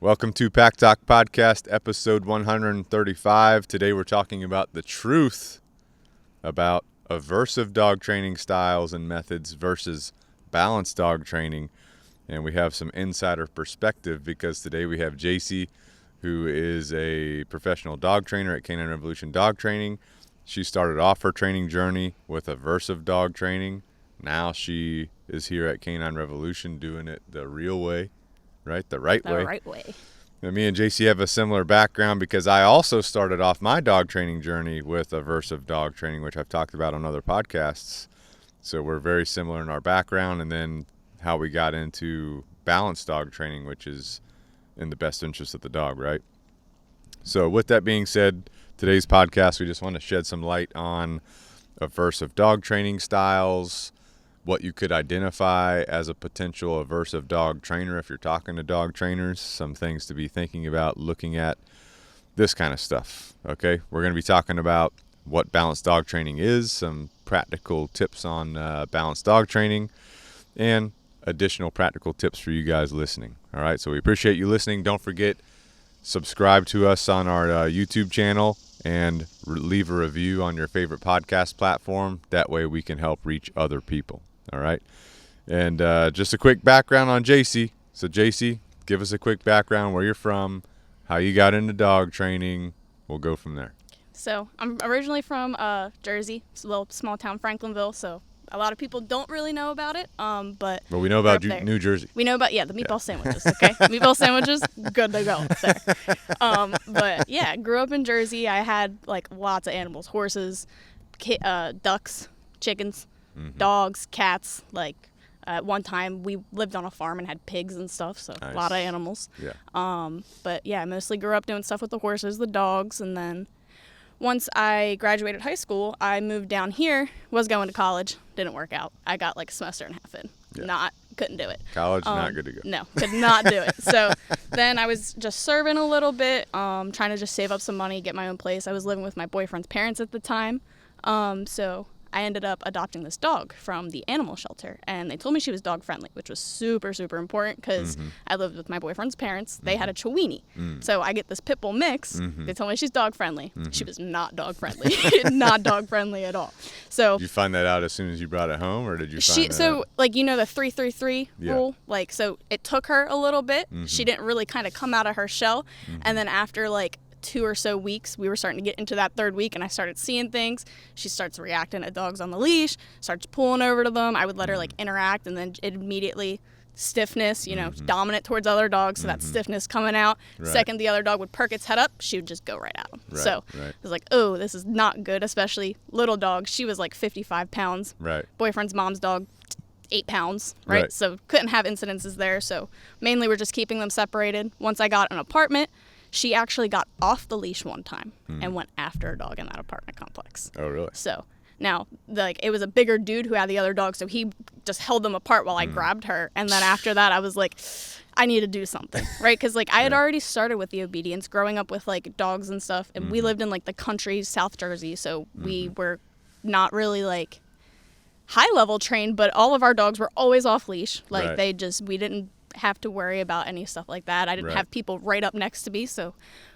Welcome to Pack Talk Podcast, episode 135. Today we're talking about the truth about aversive dog training styles and methods versus balanced dog training. And we have some insider perspective because today we have Jacy, who is a professional dog trainer at Canine Revolution Dog Training. She started off her training journey with aversive dog training. Now she is here at Canine Revolution doing it the real way. Right? The right way. Now, me and Jacy have a similar background because I also started off my dog training journey with aversive dog training, which I've talked about on other podcasts. So we're very similar in our background, and then how we got into balanced dog training, which is in the best interest of the dog, right? So with that being said, today's podcast, we just want to shed some light on aversive dog training styles, what you could identify as a potential aversive dog trainer if you're talking to dog trainers, some things to be thinking about looking at this kind of stuff, okay? We're going to be talking about what balanced dog training is, some practical tips on balanced dog training, and additional practical tips for you guys listening, all right? So we appreciate you listening. Don't forget, subscribe to us on our YouTube channel and leave a review on your favorite podcast platform. That way we can help reach other people. All right. And just a quick background on Jacy. So, Jacy, give us a quick background, where you're from, how you got into dog training. We'll go from there. So, I'm originally from Jersey. It's a little small town, Franklinville. So, a lot of people don't really know about it. But we know about New Jersey. We know about, the meatball sandwiches, okay? Meatball sandwiches, good to go there. But, yeah, grew up in Jersey. I had, lots of animals, horses, ducks, chickens. Dogs, cats, at one time we lived on a farm and had pigs and stuff, so nice. A lot of animals. Yeah. But yeah, I mostly grew up doing stuff with the horses, the dogs, and then once I graduated high school, I moved down here, was going to college, didn't work out. I got a semester and a half in. Yeah. Couldn't do it. College, not good to go. No, could not do it. So then I was just serving a little bit, trying to just save up some money, get my own place. I was living with my boyfriend's parents at the time, so I ended up adopting this dog from the animal shelter, and they told me she was dog friendly, which was super, super important because I lived with my boyfriend's parents. They had a Chiweenie. So I get this pit bull mix. They told me she's dog friendly. She was not dog friendly. Not dog friendly at all. So did you find that out as soon as you brought it home, or did you find that out? the 3-3-3 rule, so it took her a little bit. She didn't really kind of come out of her shell. And then after 2 or so weeks, we were starting to get into that third week, and I started seeing things. She starts reacting to dogs on the leash, starts pulling over to them. I would let her interact, and then it immediately stiffness, dominant towards other dogs, so that stiffness coming out. Right. Second the other dog would perk its head up, she would just go right at him. Right, so it was oh, this is not good, especially little dogs. She was 55 pounds. Right. Boyfriend's mom's dog, 8 pounds, right? So couldn't have incidences there. So mainly we're just keeping them separated. Once I got an apartment, she actually got off the leash one time and went after a dog in that apartment complex. Oh, really? So now, it was a bigger dude who had the other dog, so he just held them apart while I grabbed her. And then after that, I was I need to do something, right? Because I had already started with the obedience, growing up with dogs and stuff, and we lived in the country, South Jersey, so we were not really high level trained, but all of our dogs were always off leash. We didn't have to worry about any stuff like that. I didn't have people right up next to me, so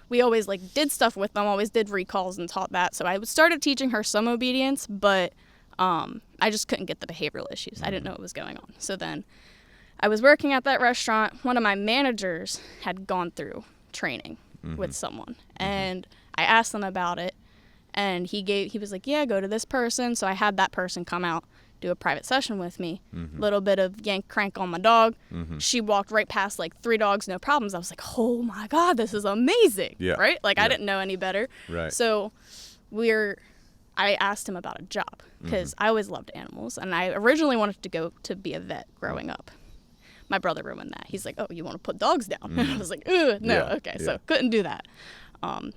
we always did stuff with them, always did recalls and taught that. So I started teaching her some obedience, but I just couldn't get the behavioral issues. I didn't know what was going on. So then I was working at that restaurant. One of my managers had gone through training with someone, and I asked them about it, and he was yeah, go to this person. So I had that person come out, do a private session with me, little bit of yank crank on my dog. She walked right past 3 dogs, no problems. I was oh my God, this is amazing. Yeah. Right? I didn't know any better. Right. So I asked him about a job because I always loved animals, and I originally wanted to go to be a vet growing up. My brother ruined that. He's oh, you want to put dogs down? I was no, yeah. Okay. So couldn't do that.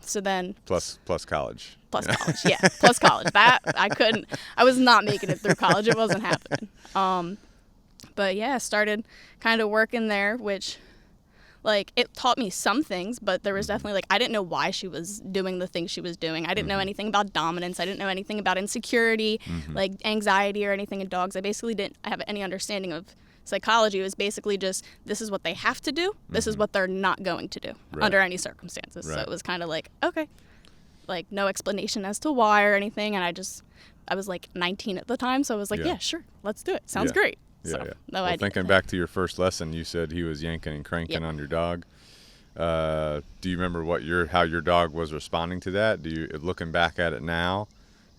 So then plus college. Plus college, yeah. Plus college. That I was not making it through college. It wasn't happening. But yeah, started kind of working there, which it taught me some things, but there was definitely I didn't know why she was doing the things she was doing. I didn't know anything about dominance. I didn't know anything about insecurity, anxiety or anything in dogs. I basically didn't have any understanding of psychology. It was basically just, this is what they have to do. This is what they're not going to do under any circumstances. So it was kind of like, okay, like no explanation as to why or anything. And I was like 19 at the time. So I was like, yeah, sure, let's do it. Sounds great. Yeah, so, no idea. Thinking back to your first lesson, you said he was yanking and cranking on your dog. Do you remember how your dog was responding to that? Looking back at it now,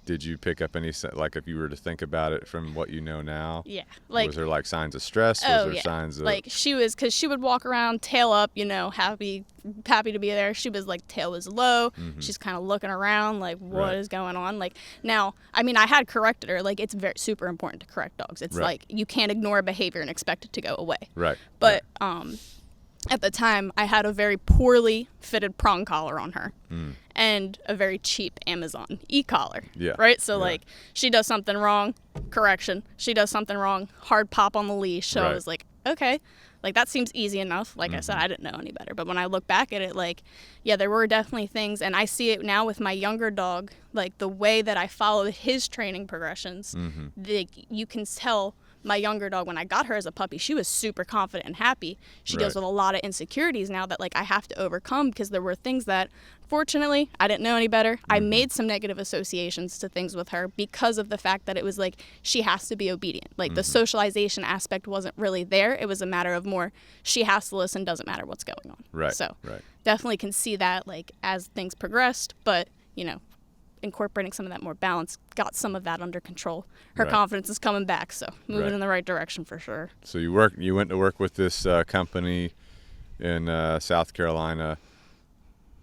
did you pick up any, like, if you were to think about it from what you know now? Yeah. Like, was there like signs of stress? Was there signs of, like, because she would walk around tail up, happy to be there. She was like, tail was low. She's kind of looking around like, what is going on? Like, now, I mean, I had corrected her. Like, it's super important to correct dogs. It's like, you can't ignore a behavior and expect it to go away. Right. But, at the time, I had a very poorly fitted prong collar on her and a very cheap Amazon e-collar. Yeah. Right? So, like, she does something wrong, correction. She does something wrong, hard pop on the leash. So I was like, okay, like, that seems easy enough. Like I said, I didn't know any better. But when I look back at it, like, yeah, there were definitely things. And I see it now with my younger dog, like, the way that I followed his training progressions, you can tell. My younger dog, when I got her as a puppy, she was super confident and happy. She deals with a lot of insecurities now that, like, I have to overcome, because there were things that, fortunately, I didn't know any better. I made some negative associations to things with her because of the fact that it was like, she has to be obedient. Like, the socialization aspect wasn't really there. It was a matter of more, she has to listen, doesn't matter what's going on. Right. So definitely can see that, like, as things progressed, but, incorporating some of that more balance, got some of that under control. Her confidence is coming back, so moving in the right direction for sure. So you went to work with this company in South Carolina.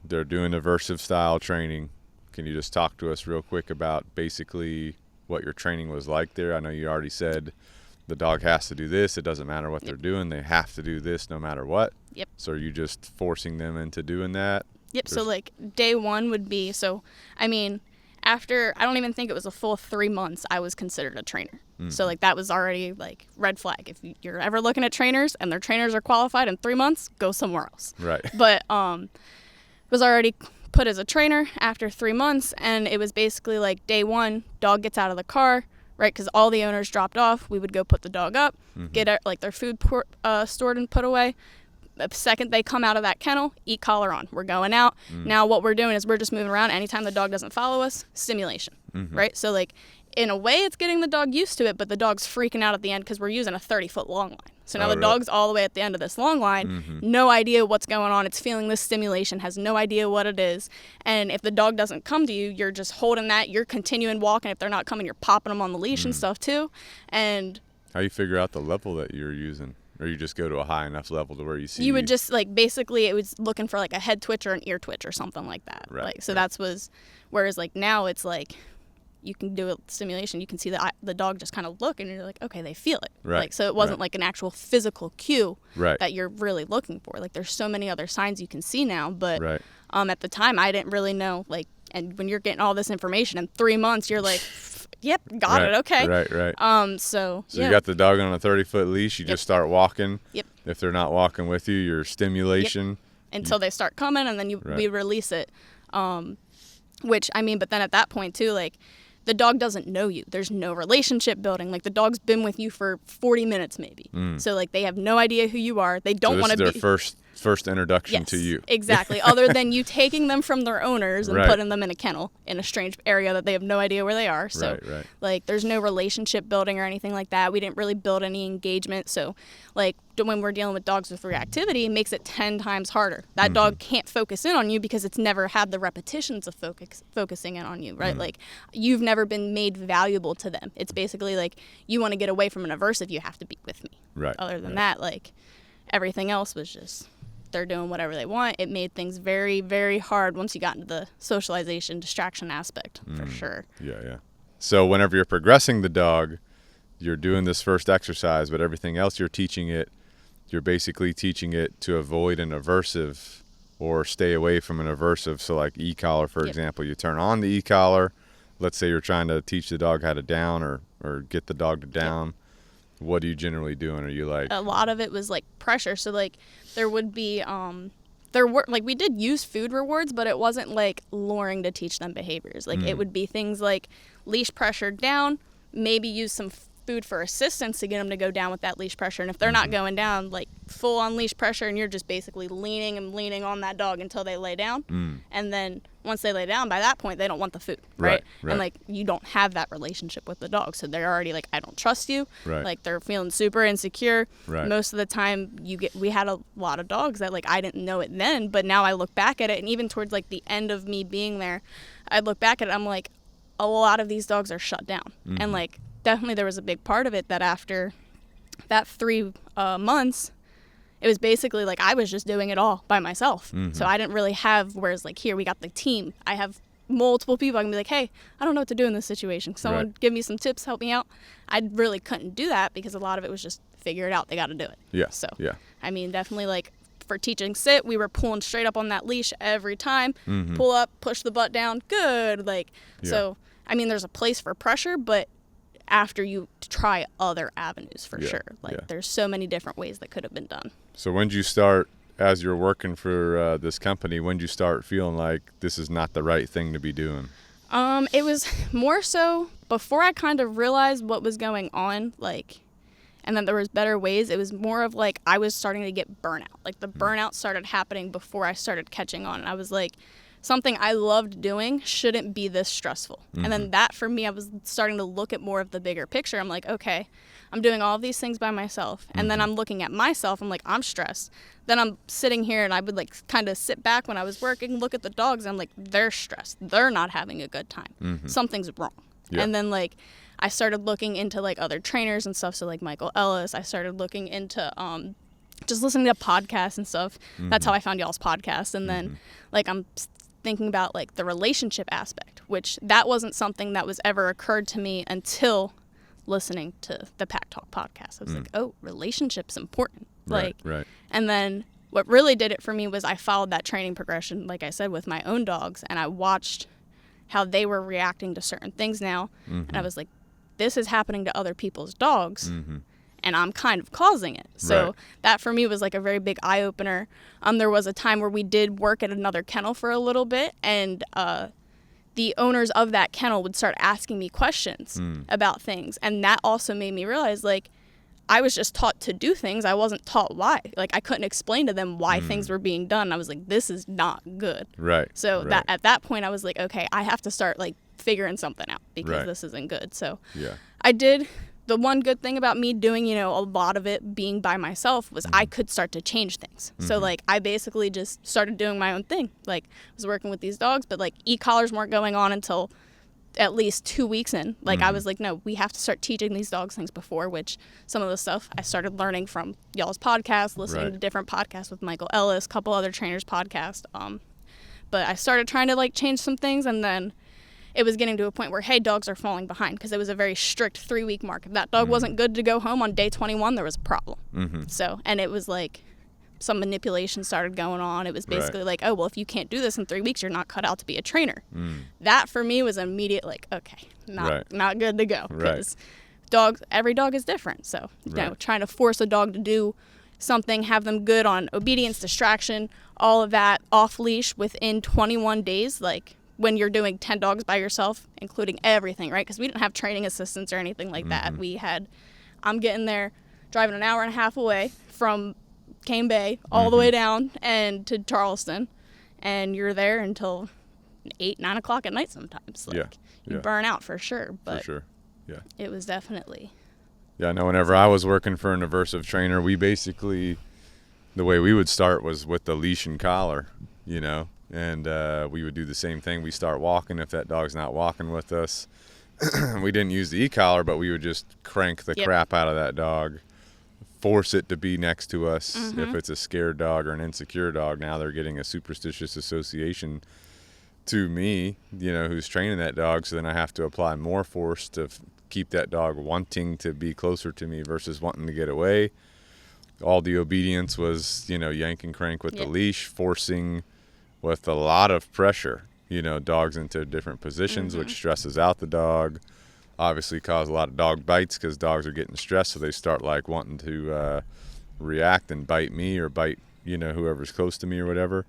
They're doing aversive style training. Can you just talk to us real quick about basically what your training was like there? I know you already said the dog has to do this. It doesn't matter what they're doing. They have to do this no matter what. Yep. So are you just forcing them into doing that? Yep. So, like, day one would be, I mean, after, I don't even think it was a full 3 months, I was considered a trainer. So, like, that was already, like, red flag. If you're ever looking at trainers and their trainers are qualified in 3 months, go somewhere else. Right. But was already put as a trainer after 3 months, and it was basically like, day one, dog gets out of the car, right? Because all the owners dropped off. We would go put the dog up, get like their food stored and put away. The second they come out of that kennel, e-collar on. We're going out. Now what we're doing is we're just moving around. Anytime the dog doesn't follow us, stimulation, right? So, like, in a way, it's getting the dog used to it, but the dog's freaking out at the end because we're using a 30-foot long line. So now the dog's all the way at the end of this long line, no idea what's going on. It's feeling this stimulation, has no idea what it is. And if the dog doesn't come to you, you're just holding that. You're continuing walking. If they're not coming, you're popping them on the leash and stuff too. And how you figure out the level that you're using? Or you just go to a high enough level to where you see... You would just, like, basically, it was looking for, like, a head twitch or an ear twitch or something like that. Right. Like, so that's whereas, like, now it's, like, you can do a stimulation. You can see the dog just kind of look, and you're like, okay, they feel it. Right. Like, so it wasn't, like, an actual physical cue that you're really looking for. Like, there's so many other signs you can see now. But at the time, I didn't really know, like, and when you're getting all this information in 3 months, you're like... Yep, got it. Okay. Right. So you got the dog on a 30-foot leash. You just start walking. Yep. If they're not walking with you, your stimulation. Until they start coming, and then we release it. Which, I mean, but then at that point too, like, the dog doesn't know you. There's no relationship building. Like, the dog's been with you for 40 minutes maybe. So, like, they have no idea who you are. They don't want to be... So this is their first introduction to you. Exactly. Other than you taking them from their owners and putting them in a kennel in a strange area that they have no idea where they are. So, like, there's no relationship building or anything like that. We didn't really build any engagement. So, like, when we're dealing with dogs with reactivity, it makes it 10 times harder. That dog can't focus in on you because it's never had the repetitions of focusing in on you, right? Like, you've never been made valuable to them. It's basically like, you want to get away from an aversive, you have to be with me. Right. Other than that, like, everything else was just... they're doing whatever they want. It made things very, very hard once you got into the socialization distraction aspect, for sure. Yeah. So whenever you're progressing the dog, you're doing this first exercise, but everything else you're basically teaching it to avoid an aversive or stay away from an aversive. So, like, e-collar, for example, you turn on the e-collar. Let's say you're trying to teach the dog how to down or get the dog to down. What are you generally doing? Are you like... A lot of it was, like, pressure. So, like, there would be, like, we did use food rewards, but it wasn't, like, luring to teach them behaviors. Like, it would be things like leash pressure down, maybe use some food for assistance to get them to go down with that leash pressure. And if they're not going down, like full on leash pressure, and you're just basically leaning on that dog until they lay down. And then once they lay down, by that point, they don't want the food, right? And like, you don't have that relationship with the dog. So they're already like, I don't trust you. Like, they're feeling super insecure. Most of the time we had a lot of dogs that like, I didn't know it then, but now I look back at it, and even towards like the end of me being there, I look back at it, I'm like, a lot of these dogs are shut down. And like, definitely there was a big part of it that after that 3 months, it was basically like I was just doing it all by myself. So I didn't really have, whereas like here we got the team. I have multiple people. I can be like, hey, I don't know what to do in this situation. Someone give me some tips, help me out. I really couldn't do that because a lot of it was just figure it out. They got to do it. So, I mean, definitely like for teaching sit, we were pulling straight up on that leash every time. Pull up, push the butt down. Good. Like, so, I mean, there's a place for pressure, but after you try other avenues for sure. Like there's so many different ways that could have been done. So when did you start, as you're working for this company, when did you start feeling like this is not the right thing to be doing? It was more so before I kind of realized what was going on, like, and that there was better ways. It was more of like I was starting to get burnout. Like the burnout started happening before I started catching on. And I was like, something I loved doing shouldn't be this stressful. And then that for me, I was starting to look at more of the bigger picture. I'm like, okay, I'm doing all of these things by myself. And then I'm looking at myself. I'm like, I'm stressed. Then I'm sitting here and I would like kind of sit back when I was working, look at the dogs. And I'm like, they're stressed. They're not having a good time. Something's wrong. And then like, I started looking into like other trainers and stuff. So like Michael Ellis, I started looking into, just listening to podcasts and stuff. That's how I found y'all's podcast. And then like, I'm thinking about like the relationship aspect, which that wasn't something that was ever occurred to me until listening to the Pack Talk podcast. I was like, oh, relationship's important. Like, and then what really did it for me was I followed that training progression, like I said, with my own dogs, and I watched how they were reacting to certain things now. And I was like, this is happening to other people's dogs. And I'm kind of causing it. So that for me was like a very big eye-opener. There was a time where we did work at another kennel for a little bit, and the owners of that kennel would start asking me questions about things. And that also made me realize, like, I was just taught to do things. I wasn't taught why. Like, I couldn't explain to them why things were being done. I was like, this is not good. So that at that point, I was like, okay, I have to start, like, figuring something out because this isn't good. So I did. The one good thing about me doing, you know, a lot of it being by myself was I could start to change things. So, like, I basically just started doing my own thing. Like, I was working with these dogs, but, like, e-collars weren't going on until at least 2 weeks in. Like, I was like, no, we have to start teaching these dogs things before, which some of the stuff I started learning from y'all's podcast, listening to different podcasts with Michael Ellis, a couple other trainers' podcasts. But I started trying to, like, change some things, and then it was getting to a point where, hey, dogs are falling behind, because it was a very strict 3-week mark. If that dog wasn't good to go home on day 21, there was a problem. So, and it was like some manipulation started going on. It was basically like, oh, well, if you can't do this in 3 weeks, you're not cut out to be a trainer. That for me was immediate, like, okay, not good to go, because every dog is different. So, you know, trying to force a dog to do something, have them good on obedience, distraction, all of that off leash within 21 days, like, when you're doing 10 dogs by yourself, including everything, right? Because we didn't have training assistants or anything like that. We had, I'm getting there, driving an hour and a half away from Cane Bay all the way down and to Charleston, and you're there until 8, 9 o'clock at night sometimes. Like, you burn out for sure. But it was definitely. Yeah, I know whenever I was working for an Aversive trainer, we basically, the way we would start was with the leash and collar, you know. And we would do the same thing. We start walking if that dog's not walking with us. We didn't use the e-collar, but we would just crank the crap out of that dog, force it to be next to us. If it's a scared dog or an insecure dog, now they're getting a superstitious association to me, you know, who's training that dog. So then I have to apply more force to keep that dog wanting to be closer to me versus wanting to get away. All the obedience was, you know, yank and crank with the leash, forcing with a lot of pressure, you know, dogs into different positions, which stresses out the dog, obviously cause a lot of dog bites because dogs are getting stressed. So they start like wanting to react and bite me or bite, you know, whoever's close to me or whatever,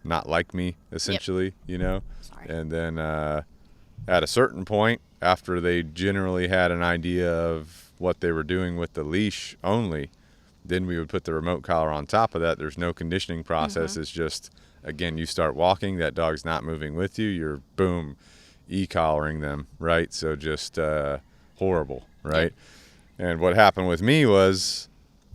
not like me essentially, you know. And then at a certain point, after they generally had an idea of what they were doing with the leash only, then we would put the remote collar on top of that. There's no conditioning process. It's just, again, you start walking, that dog's not moving with you, you're boom, e-collaring them, right? So just horrible, right? And what happened with me was,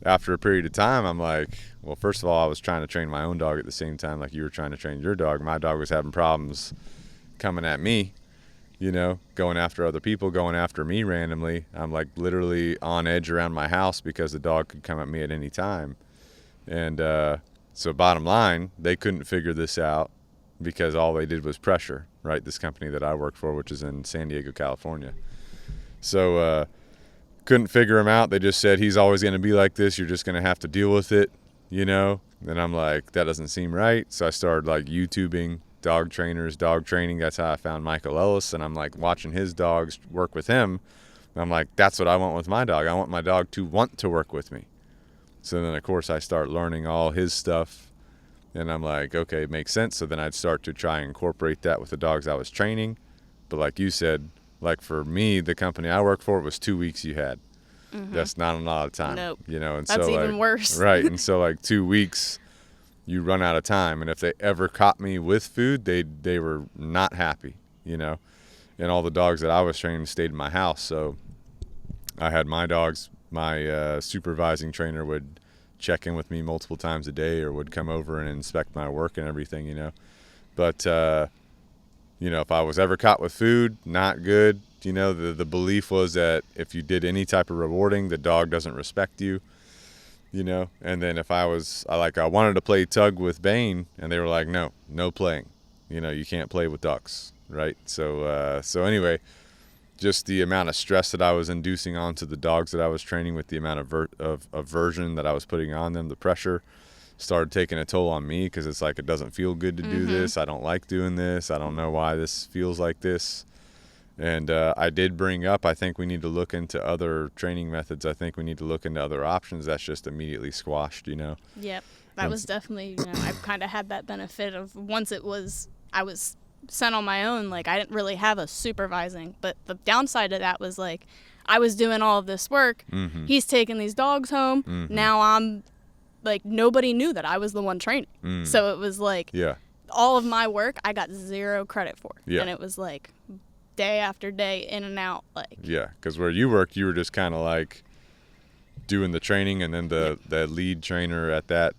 after a period of time, I'm like, well, first of all, I was trying to train my own dog at the same time like you were trying to train your dog. My dog was having problems coming at me, you know, going after other people, going after me randomly. I'm like literally on edge around my house because the dog could come at me at any time. And so bottom line, they couldn't figure this out because all they did was pressure, right? This company that I work for, which is in San Diego, California. So couldn't figure him out. They just said, he's always going to be like this. You're just going to have to deal with it, you know? And I'm like, that doesn't seem right. So I started like YouTubing dog trainers, dog training. That's how I found Michael Ellis. And I'm like watching his dogs work with him. And I'm like, that's what I want with my dog. I want my dog to want to work with me. So then, of course, I start learning all his stuff. And I'm like, okay, it makes sense. So then I'd start to try and incorporate that with the dogs I was training. But like you said, like for me, the company I work for, it was 2 weeks you had. That's not a lot of time. Nope. You know, and That's so even like, worse. Right. And so like 2 weeks, you run out of time. And if they ever caught me with food, they were not happy, you know. And all the dogs that I was training stayed in my house. So I had my dogs, my supervising trainer would check in with me multiple times a day or would come over and inspect my work and everything, you know. But, you know, if I was ever caught with food, not good. You know, the belief was that if you did any type of rewarding, the dog doesn't respect you, you know. And then if I wanted to play tug with Bane, and they were like, no playing. You know, you can't play with ducks, right? So anyway, just the amount of stress that I was inducing onto the dogs that I was training with the amount of aversion that I was putting on them, the pressure started taking a toll on me because it's like, it doesn't feel good to do this. I don't like doing this. I don't know why this feels like this. And I did bring up, I think we need to look into other training methods. I think we need to look into other options. That's just immediately squashed, you know. Yep. That was definitely, you know, I've kind of had that benefit of once I was sent on my own, like I didn't really have a supervising. But the downside of that was like I was doing all of this work. He's taking these dogs home. Now I'm like, nobody knew that I was the one training. So it was like all of my work I got zero credit for. And it was like day after day, in and out, like. Yeah, because where you worked, you were just kind of like doing the training, and then the lead trainer at that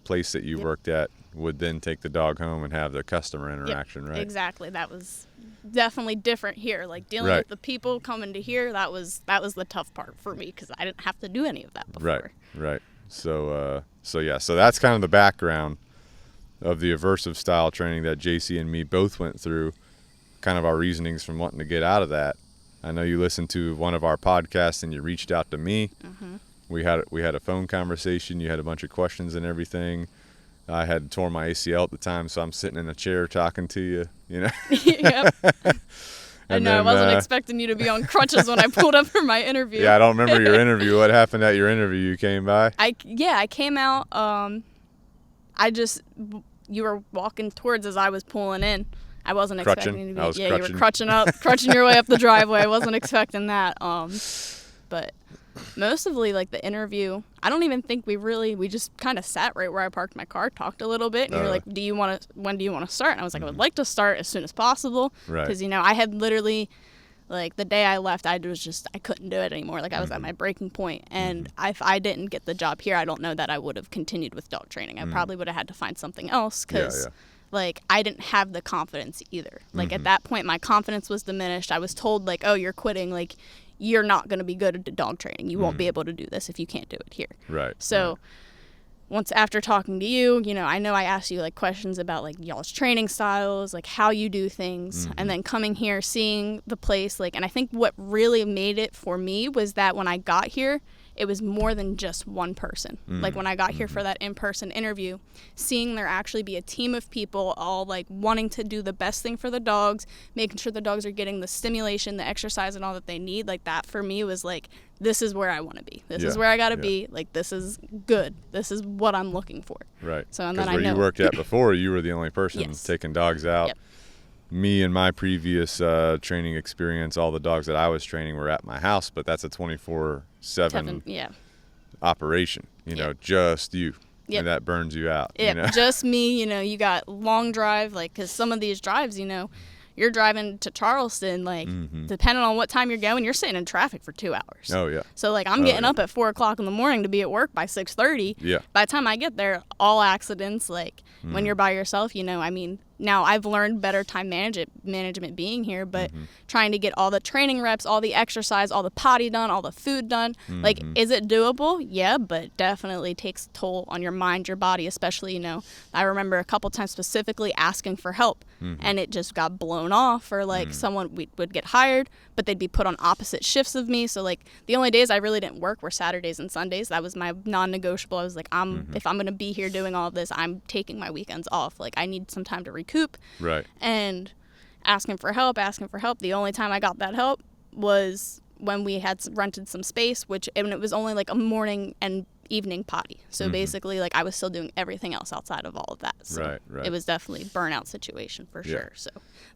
place that you worked at would then take the dog home and have the customer interaction, right? Exactly. That was definitely different here. Like dealing with the people coming to here, that was the tough part for me because I didn't have to do any of that before. Right. So that's kind of the background of the aversive style training that Jacy and me both went through. Kind of our reasonings from wanting to get out of that. I know you listened to one of our podcasts and you reached out to me. We had a phone conversation. You had a bunch of questions and everything. I had torn my ACL at the time, so I'm sitting in a chair talking to you, you know. Yep. I know. I wasn't expecting you to be on crutches when I pulled up for my interview. Yeah, I don't remember your interview. What happened at your interview? You came by? I came out. You were walking towards as I was pulling in. I wasn't expecting you to be. You were crutching your way up the driveway. I wasn't expecting that. But mostly like the interview, I don't even think we just kind of sat right where I parked my car, talked a little bit, and you're like, when do you want to start? And I was like, I would like to start as soon as possible. Right. Because, you know, I had literally, like, the day I left, I couldn't do it anymore. Like, I was at my breaking point. And if I didn't get the job here, I don't know that I would have continued with dog training. I probably would have had to find something else because like, I didn't have the confidence either. Like, at that point, my confidence was diminished. I was told, like, oh, you're quitting. Like, you're not going to be good at dog training. You won't be able to do this if you can't do it here. Right. So once after talking to you, you know I asked you, like, questions about, like, y'all's training styles, like, how you do things. And then coming here, seeing the place, like, and I think what really made it for me was that when I got here, it was more than just one person. Like when I got here for that in-person interview, seeing there actually be a team of people all like wanting to do the best thing for the dogs, making sure the dogs are getting the stimulation, the exercise and all that they need, like that for me was like, this is where I want to be. This is where I got to be. Like, this is good. This is what I'm looking for. Right. So, and then I know. Where you worked at before, you were the only person taking dogs out. me and my previous training experience, all the dogs that I was training were at my house, but that's a 24/7 operation, you know, just you. Yep. And that burns you out. Yeah, you know? just me, you know, you got long drive, like, because some of these drives, you know, you're driving to Charleston, like, depending on what time you're going, you're sitting in traffic for 2 hours. Oh, yeah. So, like, I'm getting up at 4 o'clock in the morning to be at work by 6:30. Yeah. By the time I get there, all accidents, like, when you're by yourself, you know, I mean, now I've learned better time management being here, but trying to get all the training reps, all the exercise, all the potty done, all the food done, like, is it doable? Yeah, but definitely takes a toll on your mind, your body, especially, you know, I remember a couple times specifically asking for help, and it just got blown off, or, like, someone would get hired, but they'd be put on opposite shifts of me, so, like, the only days I really didn't work were Saturdays and Sundays. That was my non-negotiable. I was like, if I'm going to be here doing all of this, I'm taking my weekends off. Like, I need some time to recoup. Right. And asking for help. The only time I got that help was when we had rented some space, and it was only like a morning and evening potty. So basically, like, I was still doing everything else outside of all of that. So right. it was definitely a burnout situation for sure. So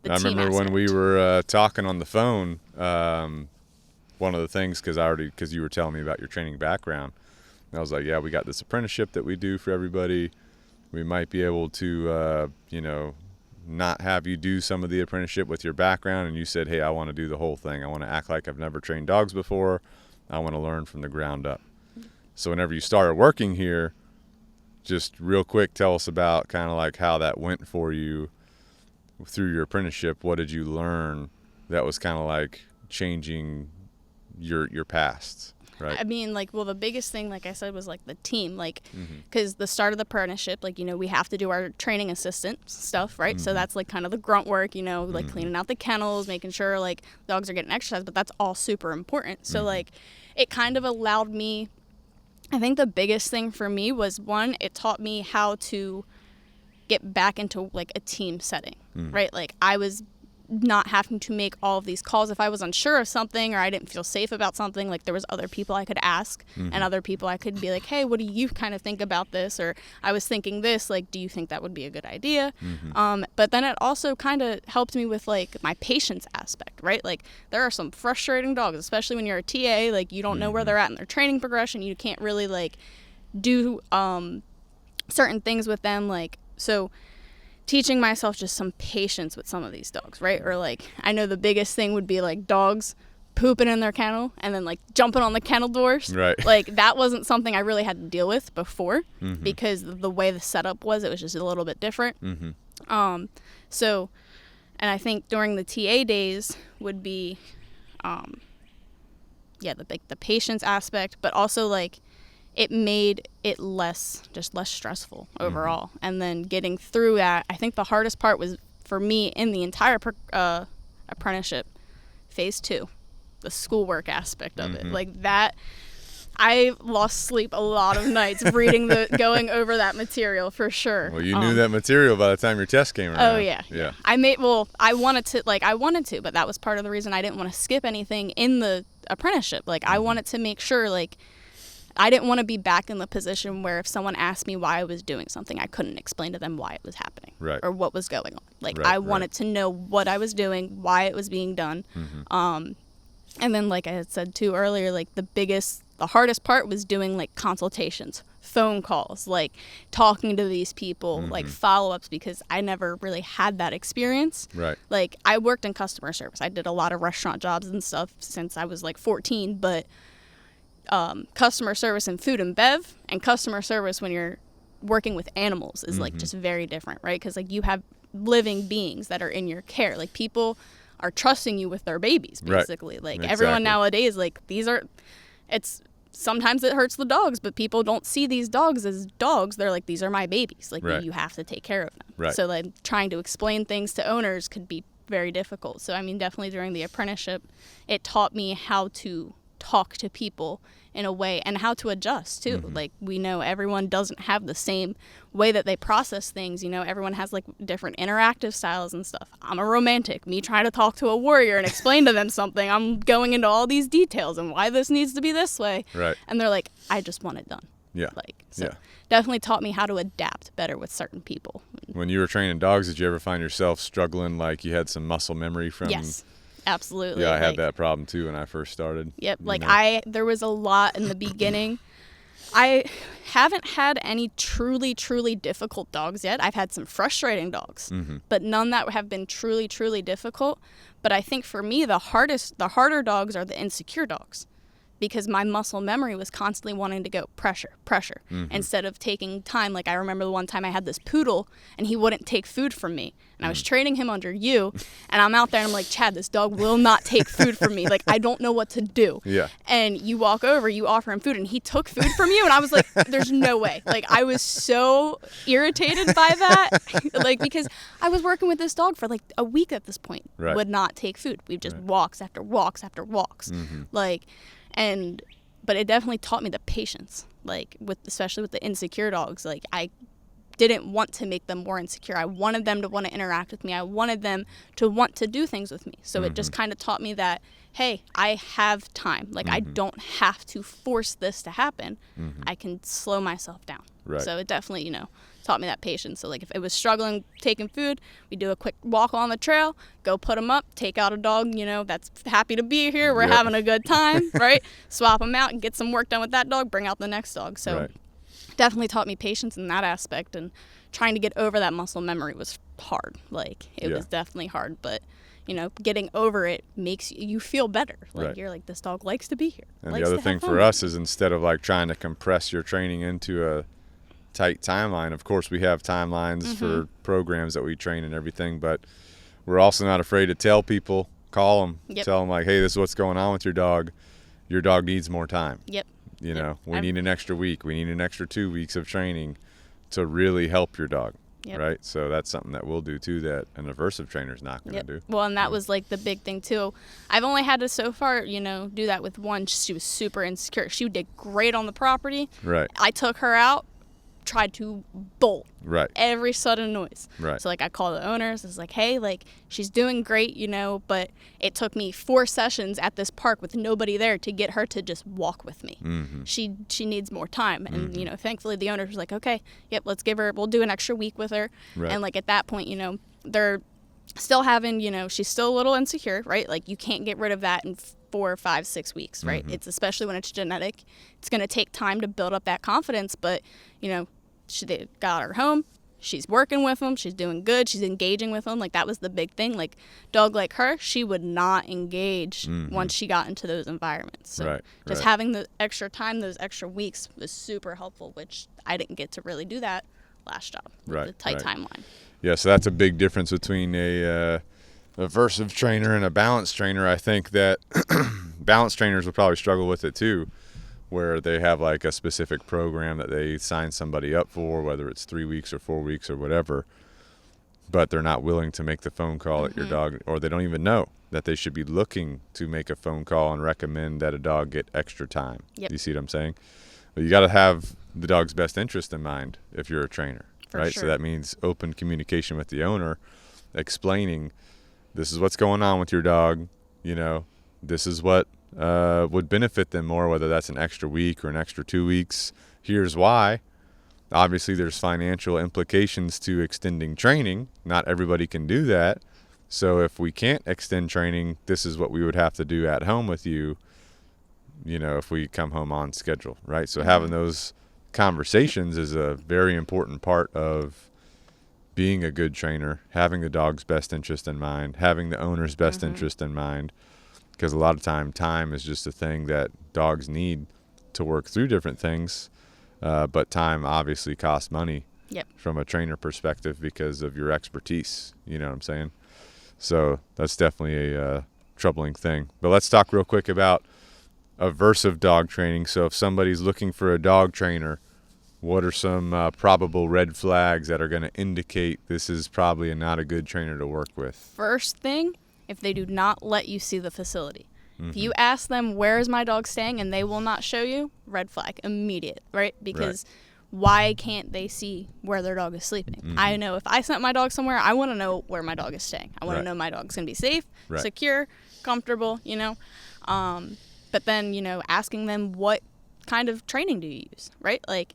I remember when we were talking on the phone, one of the things, because you were telling me about your training background, and I was like, yeah, we got this apprenticeship that we do for everybody. We might be able to, you know, not have you do some of the apprenticeship with your background. And you said, hey, I want to do the whole thing. I want to act like I've never trained dogs before. I want to learn from the ground up. So whenever you started working here, just real quick, tell us about kind of like how that went for you through your apprenticeship. What did you learn that was kind of like changing your past? Right. I mean, like, well, the biggest thing, like I said, was, like, the team, like, because the start of the apprenticeship, like, you know, we have to do our training assistant stuff, right? So that's, like, kind of the grunt work, you know, like, cleaning out the kennels, making sure, like, dogs are getting exercise, but that's all super important. So, like, it kind of allowed me, I think the biggest thing for me was, one, it taught me how to get back into, like, a team setting, right? Like, I was not having to make all of these calls. If I was unsure of something or I didn't feel safe about something, like, there was other people I could ask and other people I could be like, hey, what do you kind of think about this? Or I was thinking this, like, do you think that would be a good idea? But then it also kind of helped me with, like, my patience aspect, right? Like, there are some frustrating dogs, especially when you're a TA, like, you don't know where they're at in their training progression. You can't really, like, do certain things with them. Like, so teaching myself just some patience with some of these dogs, right? Or, like, I know the biggest thing would be, like, dogs pooping in their kennel and then, like, jumping on the kennel doors. Right. Like, that wasn't something I really had to deal with before because the way the setup was, it was just a little bit different. So, and I think during the TA days would be, the patience aspect, but also, like, it made it less stressful overall. And then getting through that, I think the hardest part was for me in the entire apprenticeship, phase 2, the schoolwork aspect of it. Like, that, I lost sleep a lot of nights going over that material for sure. Well, you knew that material by the time your test came around. Oh, yeah. I wanted to, but that was part of the reason I didn't want to skip anything in the apprenticeship. Like, I wanted to make sure, like, I didn't want to be back in the position where if someone asked me why I was doing something, I couldn't explain to them why it was happening or what was going on. Like, I wanted to know what I was doing, why it was being done. And then, like I had said too earlier, like, the hardest part was doing, like, consultations, phone calls, like, talking to these people, like, follow-ups, because I never really had that experience. Right. Like, I worked in customer service. I did a lot of restaurant jobs and stuff since I was, like, 14, but customer service in food and bev and customer service when you're working with animals is like just very different, right? Because, like, you have living beings that are in your care. Like, people are trusting you with their babies, basically. Like, everyone nowadays, like, sometimes it hurts the dogs, but people don't see these dogs as dogs. They're like, these are my babies. Like, you have to take care of them. So, like, trying to explain things to owners could be very difficult. So, I mean, definitely during the apprenticeship, it taught me how to talk to people in a way and how to adjust too. Like, we know everyone doesn't have the same way that they process things. You know, everyone has, like, different interactive styles and stuff. I'm a romantic. Me trying to talk to a warrior and explain to them something, I'm going into all these details and why this needs to be this way. Right. And they're like, I just want it done. Yeah. Like, so definitely taught me how to adapt better with certain people. When you were training dogs, did you ever find yourself struggling, like you had some muscle memory from? Yes, absolutely. Yeah, I had that problem too when I first started. Yep. There was a lot in the beginning. I haven't had any truly, truly difficult dogs yet. I've had some frustrating dogs, but none that have been truly, truly difficult. But I think for me, the harder dogs are the insecure dogs, because my muscle memory was constantly wanting to go pressure, instead of taking time. Like I remember the one time I had this poodle and he wouldn't take food from me. And I was training him under you, and I'm out there and I'm like, Chad, this dog will not take food from me. Like, I don't know what to do. Yeah. And you walk over, you offer him food, and he took food from you. And I was like, there's no way. Like, I was so irritated by that. Like, because I was working with this dog for like a week at this point. Right. Would not take food. We just walks after walks after walks. Like, but it definitely taught me the patience, like especially with the insecure dogs. Like I didn't want to make them more insecure. I wanted them to want to interact with me. I wanted them to want to do things with me. So it just kind of taught me that, hey, I have time. Like I don't have to force this to happen. I can slow myself down. Right. So it definitely, taught me that patience. So like if it was struggling taking food, we do a quick walk on the trail, go put them up, take out a dog, that's happy to be here. We're having a good time, right? Swap them out and get some work done with that dog, bring out the next dog. So definitely taught me patience in that aspect, and trying to get over that muscle memory was hard. Like it was definitely hard, but getting over it makes you feel better. Like you're like, this dog likes to be here. And the other thing for us is, instead of like trying to compress your training into a tight timeline, of course we have timelines for programs that we train and everything, but we're also not afraid to tell people, call them, tell them like, hey, this is what's going on with your dog needs more time. We need an extra week, we need an extra 2 weeks of training to really help your dog. Right. So that's something that we'll do too, that an aversive trainer is not going to do. Well, and that was like the big thing too. I've only had to so far, do that with one. She was super insecure. She did great on the property. Right. I took her out, tried to bolt every sudden noise. Right. So like I called the owners. I was like, hey, like she's doing great, but it took me 4 sessions at this park with nobody there to get her to just walk with me. She needs more time. And thankfully the owners was like, okay, let's we'll do an extra week with her. And like at that point, they're still having, she's still a little insecure, right? Like you can't get rid of that in 4, 5, 6 weeks, right? It's especially when it's genetic. It's going to take time to build up that confidence, but they got her home. She's working with them. She's doing good. She's engaging with them. Like that was the big thing. Like dog like her, she would not engage once she got into those environments. So just having the extra time, those extra weeks was super helpful, which I didn't get to really do that last job with the tight timeline. Yeah, so that's a big difference between a aversive trainer and a balance trainer. I think that balance trainers will probably struggle with it too, where they have like a specific program that they sign somebody up for, whether it's 3 weeks or 4 weeks or whatever, but they're not willing to make the phone call at your dog, or they don't even know that they should be looking to make a phone call and recommend that a dog get extra time. You see what I'm saying? But you got to have the dog's best interest in mind if you're a trainer, right? Sure. So that means open communication with the owner, explaining this is what's going on with your dog, this is what would benefit them more, whether that's an extra week or an extra 2 weeks. Here's why. Obviously, there's financial implications to extending training. Not everybody can do that. So if we can't extend training, this is what we would have to do at home with you, if we come home on schedule, right? So having those conversations is a very important part of being a good trainer, having the dog's best interest in mind, having the owner's best interest in mind. Because a lot of time is just a thing that dogs need to work through different things. But time obviously costs money from a trainer perspective because of your expertise. You know what I'm saying? So that's definitely a troubling thing. But let's talk real quick about aversive dog training. So if somebody's looking for a dog trainer, what are some probable red flags that are going to indicate this is probably not a good trainer to work with? First thing, if they do not let you see the facility. If you ask them, where is my dog staying, and they will not show you, red flag, immediate, right? Because why can't they see where their dog is sleeping? I know if I sent my dog somewhere, I want to know where my dog is staying. I want to know my dog's going to be safe, secure, comfortable, But then, asking them, what kind of training do you use, right? Like,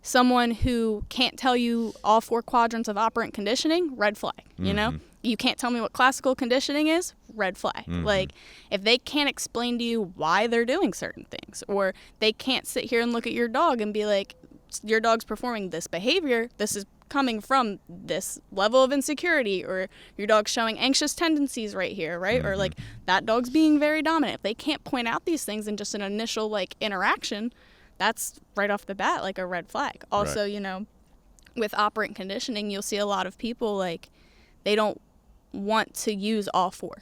someone who can't tell you all 4 quadrants of operant conditioning, red flag, you know? You can't tell me what classical conditioning is, red flag. Like, if they can't explain to you why they're doing certain things, or they can't sit here and look at your dog and be like, your dog's performing this behavior, this is coming from this level of insecurity, or your dog's showing anxious tendencies right here, right? Or like, that dog's being very dominant. If they can't point out these things in just an initial like interaction, that's right off the bat like a red flag. Also, you know, with operant conditioning, you'll see a lot of people like, they don't want to use all 4.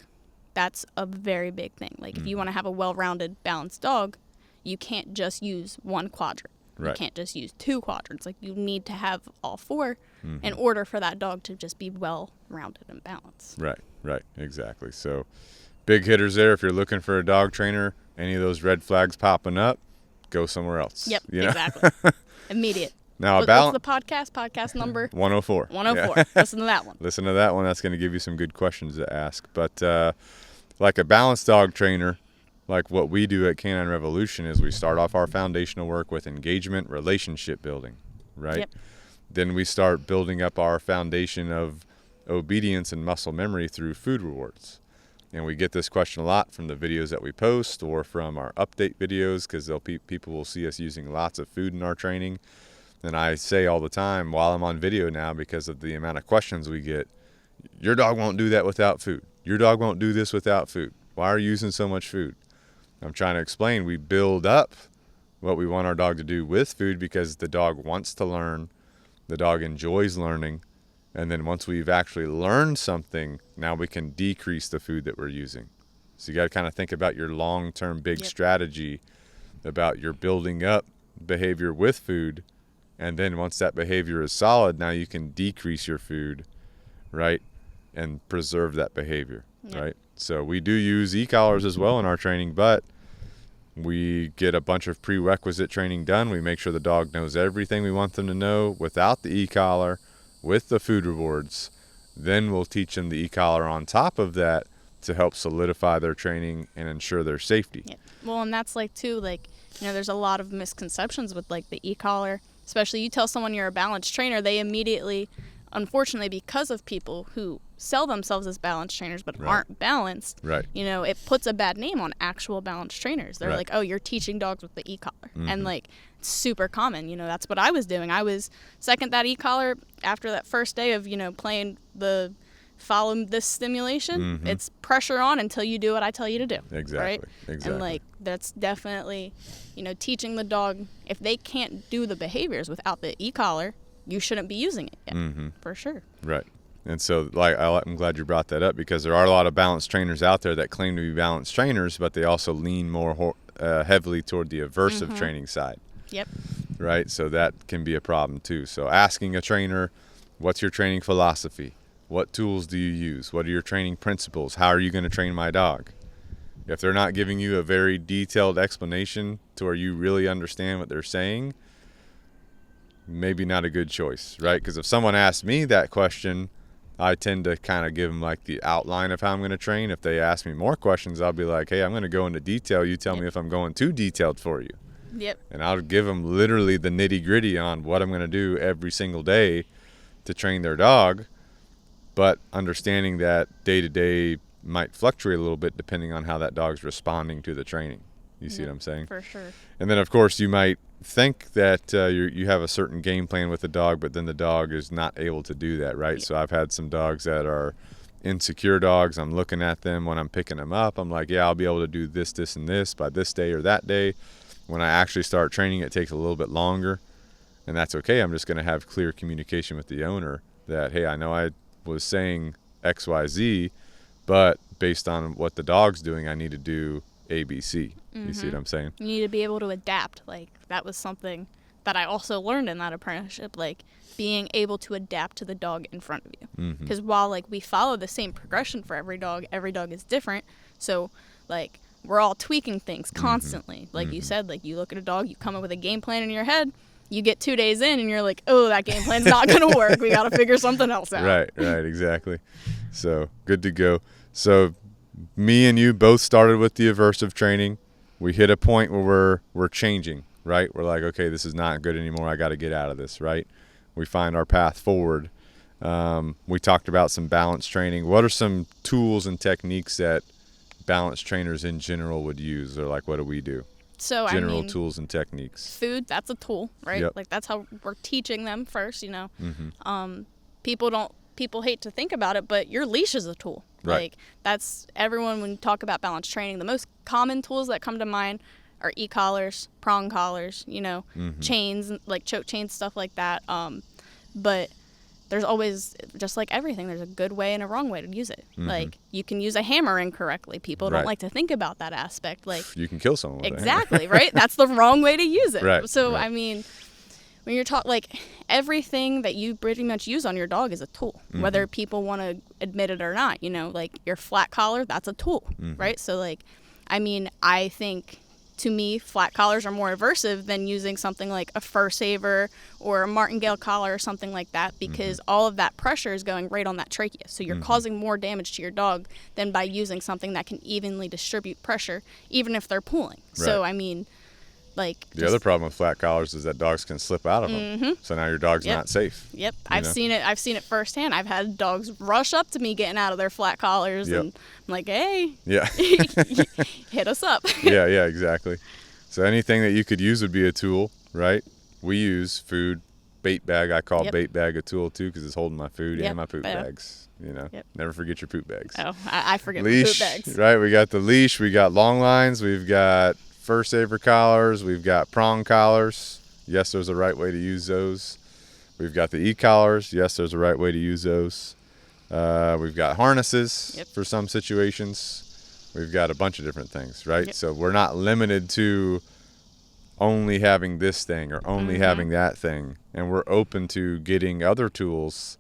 That's a very big thing. Like, if you want to have a well-rounded, balanced dog, you can't just use 1 quadrant. You can't just use 2 quadrants. Like, you need to have all 4 in order for that dog to just be well-rounded and balanced. Right, exactly. So, big hitters there. If you're looking for a dog trainer, any of those red flags popping up, go somewhere else. Yep, you know? Exactly. Immediate. Now, what's the podcast number? 104. 104. Yeah. Listen to that one. Listen to that one. That's going to give you some good questions to ask. But like a balanced dog trainer, like what we do at Canine Revolution is we start off our foundational work with engagement, relationship building, right? Yep. Then we start building up our foundation of obedience and muscle memory through food rewards. And we get this question a lot from the videos that we post or from our update videos, because people will see us using lots of food in our training. And I say all the time while I'm on video now, because of the amount of questions we get, your dog won't do that without food. Your dog won't do this without food. Why are you using so much food? I'm trying to explain, we build up what we want our dog to do with food because the dog wants to learn, the dog enjoys learning, and then once we've actually learned something, now we can decrease the food that we're using. So you got to kind of think about your long-term big strategy about your building up behavior with food. And then once that behavior is solid, now you can decrease your food, right, and preserve that behavior, right? So we do use e-collars as well in our training, but we get a bunch of prerequisite training done. We make sure the dog knows everything we want them to know without the e-collar, with the food rewards. Then we'll teach them the e-collar on top of that to help solidify their training and ensure their safety. Yeah. Well, and that's like, too, like, you know, there's a lot of misconceptions with like the e-collar. Especially you tell someone you're a balanced trainer, they immediately, unfortunately, because of people who sell themselves as balanced trainers but aren't balanced, you know, it puts a bad name on actual balanced trainers. They're like, oh, you're teaching dogs with the e-collar. And like, it's super common. You know, that's what I was doing. I was second that e-collar after that first day of, you know, playing the follow this stimulation. It's pressure on until you do what I tell you to do. Exactly. Right? Exactly. And like, that's definitely, you know, teaching the dog, if they can't do the behaviors without the e-collar, you shouldn't be using it yet, for sure. Right. And so, like, I'm glad you brought that up, because there are a lot of balanced trainers out there that claim to be balanced trainers, but they also lean more heavily toward the aversive training side. Yep. Right. So that can be a problem too. So asking a trainer, what's your training philosophy? What tools do you use? What are your training principles? How are you going to train my dog? If they're not giving you a very detailed explanation to where you really understand what they're saying, maybe not a good choice, right? Because if someone asks me that question, I tend to kind of give them like the outline of how I'm going to train. If they ask me more questions, I'll be like, hey, I'm going to go into detail. You tell me if I'm going too detailed for you. Yep. And I'll give them literally the nitty gritty on what I'm going to do every single day to train their dog. But understanding that day to day might fluctuate a little bit depending on how that dog's responding to the training. You see what I'm saying? For sure. And then, of course, you might think that you have a certain game plan with the dog, but then the dog is not able to do that, right? So I've had some dogs that are insecure dogs. I'm looking at them when I'm picking them up. I'm like, yeah, I'll be able to do this, this, and this by this day or that day. When I actually start training, it takes a little bit longer, and that's okay. I'm just going to have clear communication with the owner that, hey, I know I was saying X, Y, Z, but based on what the dog's doing, I need to do A, B, C. You see what I'm saying? You need to be able to adapt. Like, that was something that I also learned in that apprenticeship, like being able to adapt to the dog in front of you. Because while like we follow the same progression for every dog is different. So like we're all tweaking things constantly. Like you said, like you look at a dog, you come up with a game plan in your head, you get 2 days in and you're like, oh, that game plan's not going to work. We got to figure something else out. Right, exactly. So good to go. So me and you both started with the aversive training. We hit a point where we're changing. right? We're like, okay, this is not good anymore. I got to get out of this, right? We find our path forward. We talked about some balance training. What are some tools and techniques that balance trainers in general would use, or like what do we do? So General tools and techniques. Food, that's a tool, right? Yep. Like that's how we're teaching them first, Mm-hmm. People hate to think about it, but your leash is a tool. Right. Like that's everyone, when you talk about balance training, the most common tools that come to mind are e-collars, prong collars, Mm-hmm. chains, like choke chains, stuff like that. But there's always, just like everything, there's a good way and a wrong way to use it. Mm-hmm. Like you can use a hammer incorrectly. People don't Right. like to think about that aspect. Like You can kill someone with a hammer. exactly, right? That's the wrong way to use it. Right, So right. I mean, when you're talking, like everything that you pretty much use on your dog is a tool, Mm-hmm. whether people want to admit it or not. Like your flat collar, that's a tool, Mm-hmm. right? So like, I mean, I think to me, flat collars are more aversive than using something like a fur saver or a martingale collar or something like that, because all of that pressure is going right on that trachea. So you're causing more damage to your dog than by using something that can evenly distribute pressure, even if they're pulling. So Right. I mean, like The other problem with flat collars is that dogs can slip out of them. So now your dog's Yep. not safe. Yep, you I've know? seen it. I've seen it firsthand. I've had dogs rush up to me getting out of their flat collars, Yep. and I'm like, "Hey, Yeah. hit us up." yeah, exactly. So anything that you could use would be a tool, right? We use food, bait bag. I call Yep. bait bag a tool too because it's holding my food Yep, and my poop yeah. bags. Yep. Never forget your poop bags. Oh, I forget my Leash, poop bags. right? We got the leash. We got long lines. We've got fur saver collars. We've got prong collars. Yes, there's a right way to use those. We've got the e-collars. Yes, there's a right way to use those. We've got harnesses Yep. for some situations. We've got a bunch of different things, right? Yep. So we're not limited to only having this thing or only having that thing. And we're open to getting other tools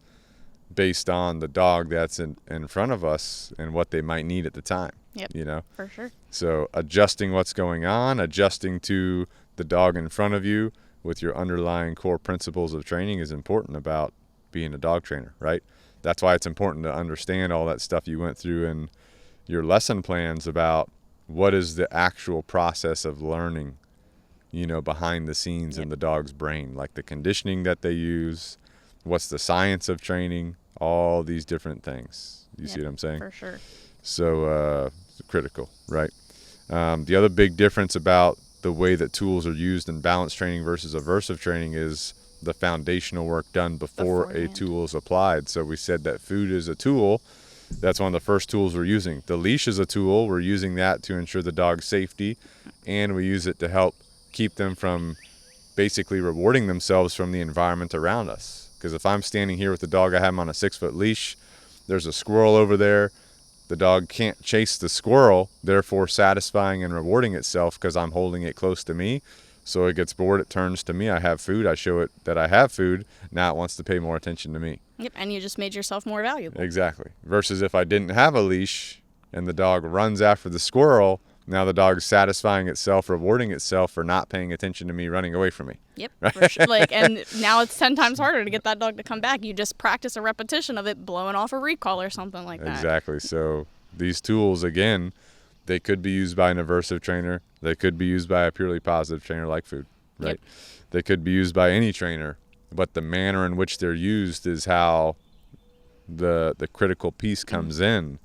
based on the dog that's in front of us and what they might need at the time. Yep. For sure. So adjusting what's going on, adjusting to the dog in front of you with your underlying core principles of training is important about being a dog trainer, right? That's why it's important to understand all that stuff you went through in your lesson plans about what is the actual process of learning, behind the scenes in the dog's brain, like the conditioning that they use, what's the science of training, all these different things. You see what I'm saying? For sure. So critical, right? The other big difference about the way that tools are used in balance training versus aversive training is the foundational work done before a Beforehand. tool is applied. So we said that food is a tool. That's one of the first tools we're using. The leash is a tool. We're using that to ensure the dog's safety, and we use it to help keep them from basically rewarding themselves from the environment around us. Because if I'm standing here with the dog, I have him on a 6-foot leash, there's a squirrel over there. The dog can't chase the squirrel, therefore satisfying and rewarding itself because I'm holding it close to me. So it gets bored, it turns to me, I have food, I show it that I have food, now it wants to pay more attention to me. Yep. And you just made yourself more valuable. Exactly. Versus if I didn't have a leash and the dog runs after the squirrel, now the dog is satisfying itself, rewarding itself for not paying attention to me running away from me. Yep. For sure. And now it's 10 times harder to get that dog to come back. You just practice a repetition of it blowing off a recall or something like that. Exactly. So these tools, again, they could be used by an aversive trainer. They could be used by a purely positive trainer like food, right? Yep. They could be used by any trainer, but the manner in which they're used is how the critical piece comes in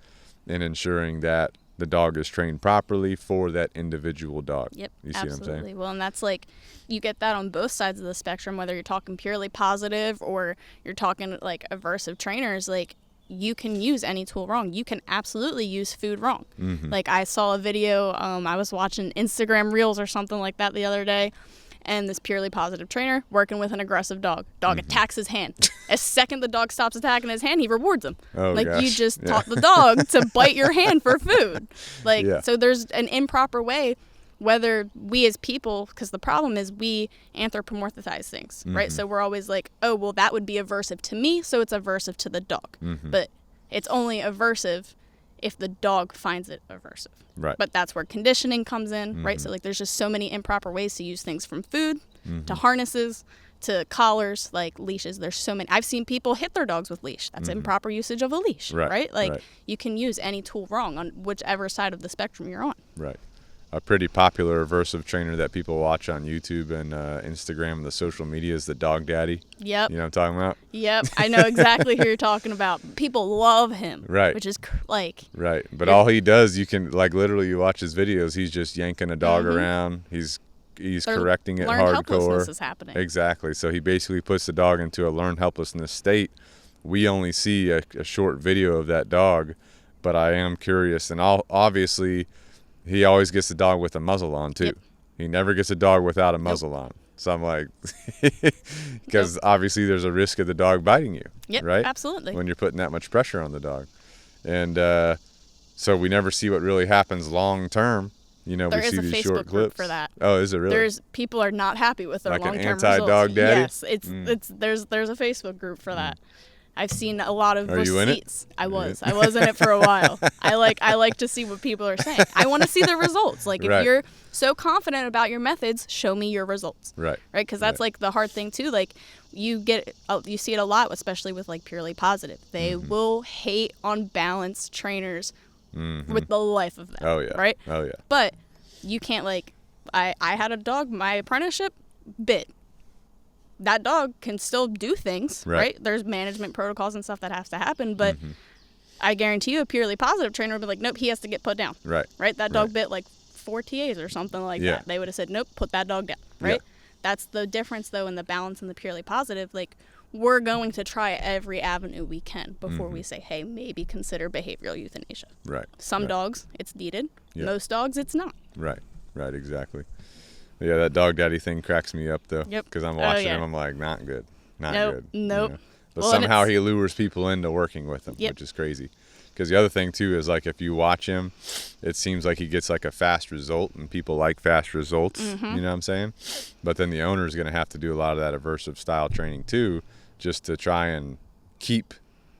ensuring that the dog is trained properly for that individual dog. Yep, You see absolutely. what I'm saying? Well, and that's like, you get that on both sides of the spectrum, whether you're talking purely positive or you're talking like aversive trainers, like you can use any tool wrong. You can absolutely use food wrong. Like I saw a video, I was watching Instagram Reels or something like that the other day, and this purely positive trainer working with an aggressive dog. Dog attacks his hand. As second the dog stops attacking his hand, he rewards him. Oh, like gosh. you just taught the dog to bite your hand for food. Like, Yeah. so there's an improper way, whether we as people, because the problem is we anthropomorphize things, right? So we're always like, oh, well, that would be aversive to me, so it's aversive to the dog. But it's only aversive if the dog finds it aversive. Right. But that's where conditioning comes in, right? So like there's just so many improper ways to use things, from food to harnesses to collars, like leashes. There's so many. I've seen people hit their dogs with leash. That's improper usage of a leash, Right, right? Like right. you can use any tool wrong on whichever side of the spectrum you're on. Right. a pretty popular aversive trainer that people watch on YouTube and Instagram and the social media is the Dog Daddy. Yep. You know what I'm talking about? Yep. I know exactly who you're talking about. People love him. Right. Which is like. Right. But all he does, you can like literally you watch his videos, he's just yanking a dog around. He's correcting it learned hardcore. Helplessness is happening. Exactly. So he basically puts the dog into a learned helplessness state. We only see a short video of that dog, but I am curious. And obviously, he always gets the dog with a muzzle on, too. Yep. He never gets a dog without a muzzle on. So I'm like, because obviously there's a risk of the dog biting you, right? Absolutely. When you're putting that much pressure on the dog. And so we never see what really happens long term. You know, we see these short clips. There is a Facebook group for that. Oh, is it really? People are not happy with their long-term results. Like an anti-dog daddy? Yes, there's a Facebook group for that. I've seen a lot of receipts. You in it? I was in it for a while. I like to see what people are saying. I want to see the results. Like if you're so confident about your methods, show me your results. Right. Because that's like the hard thing too. Like you see it a lot, especially with like purely positive. They will hate on balanced trainers with the life of them. Oh yeah. Right. Oh yeah. But you can't like I had a dog. My apprenticeship bit. That dog can still do things, right? There's management protocols and stuff that has to happen, but I guarantee you a purely positive trainer would be like, nope, he has to get put down. Right? That dog bit like 4 TAs or something like that. They would have said, nope, put that dog down, right? That's the difference, though, in the balance and the purely positive. Like, we're going to try every avenue we can before we say, hey, maybe consider behavioral euthanasia. Right. Some dogs, it's needed. Most dogs, it's not. Right. Right, exactly. Yeah, that Dog Daddy thing cracks me up, though. Yep. Because I'm watching him, I'm like, not good. Not good. Nope. You know? But somehow he lures people into working with him, which is crazy. Because the other thing, too, is like if you watch him, it seems like he gets like a fast result, and people like fast results. You know what I'm saying? But then the owner is going to have to do a lot of that aversive style training, too, just to try and keep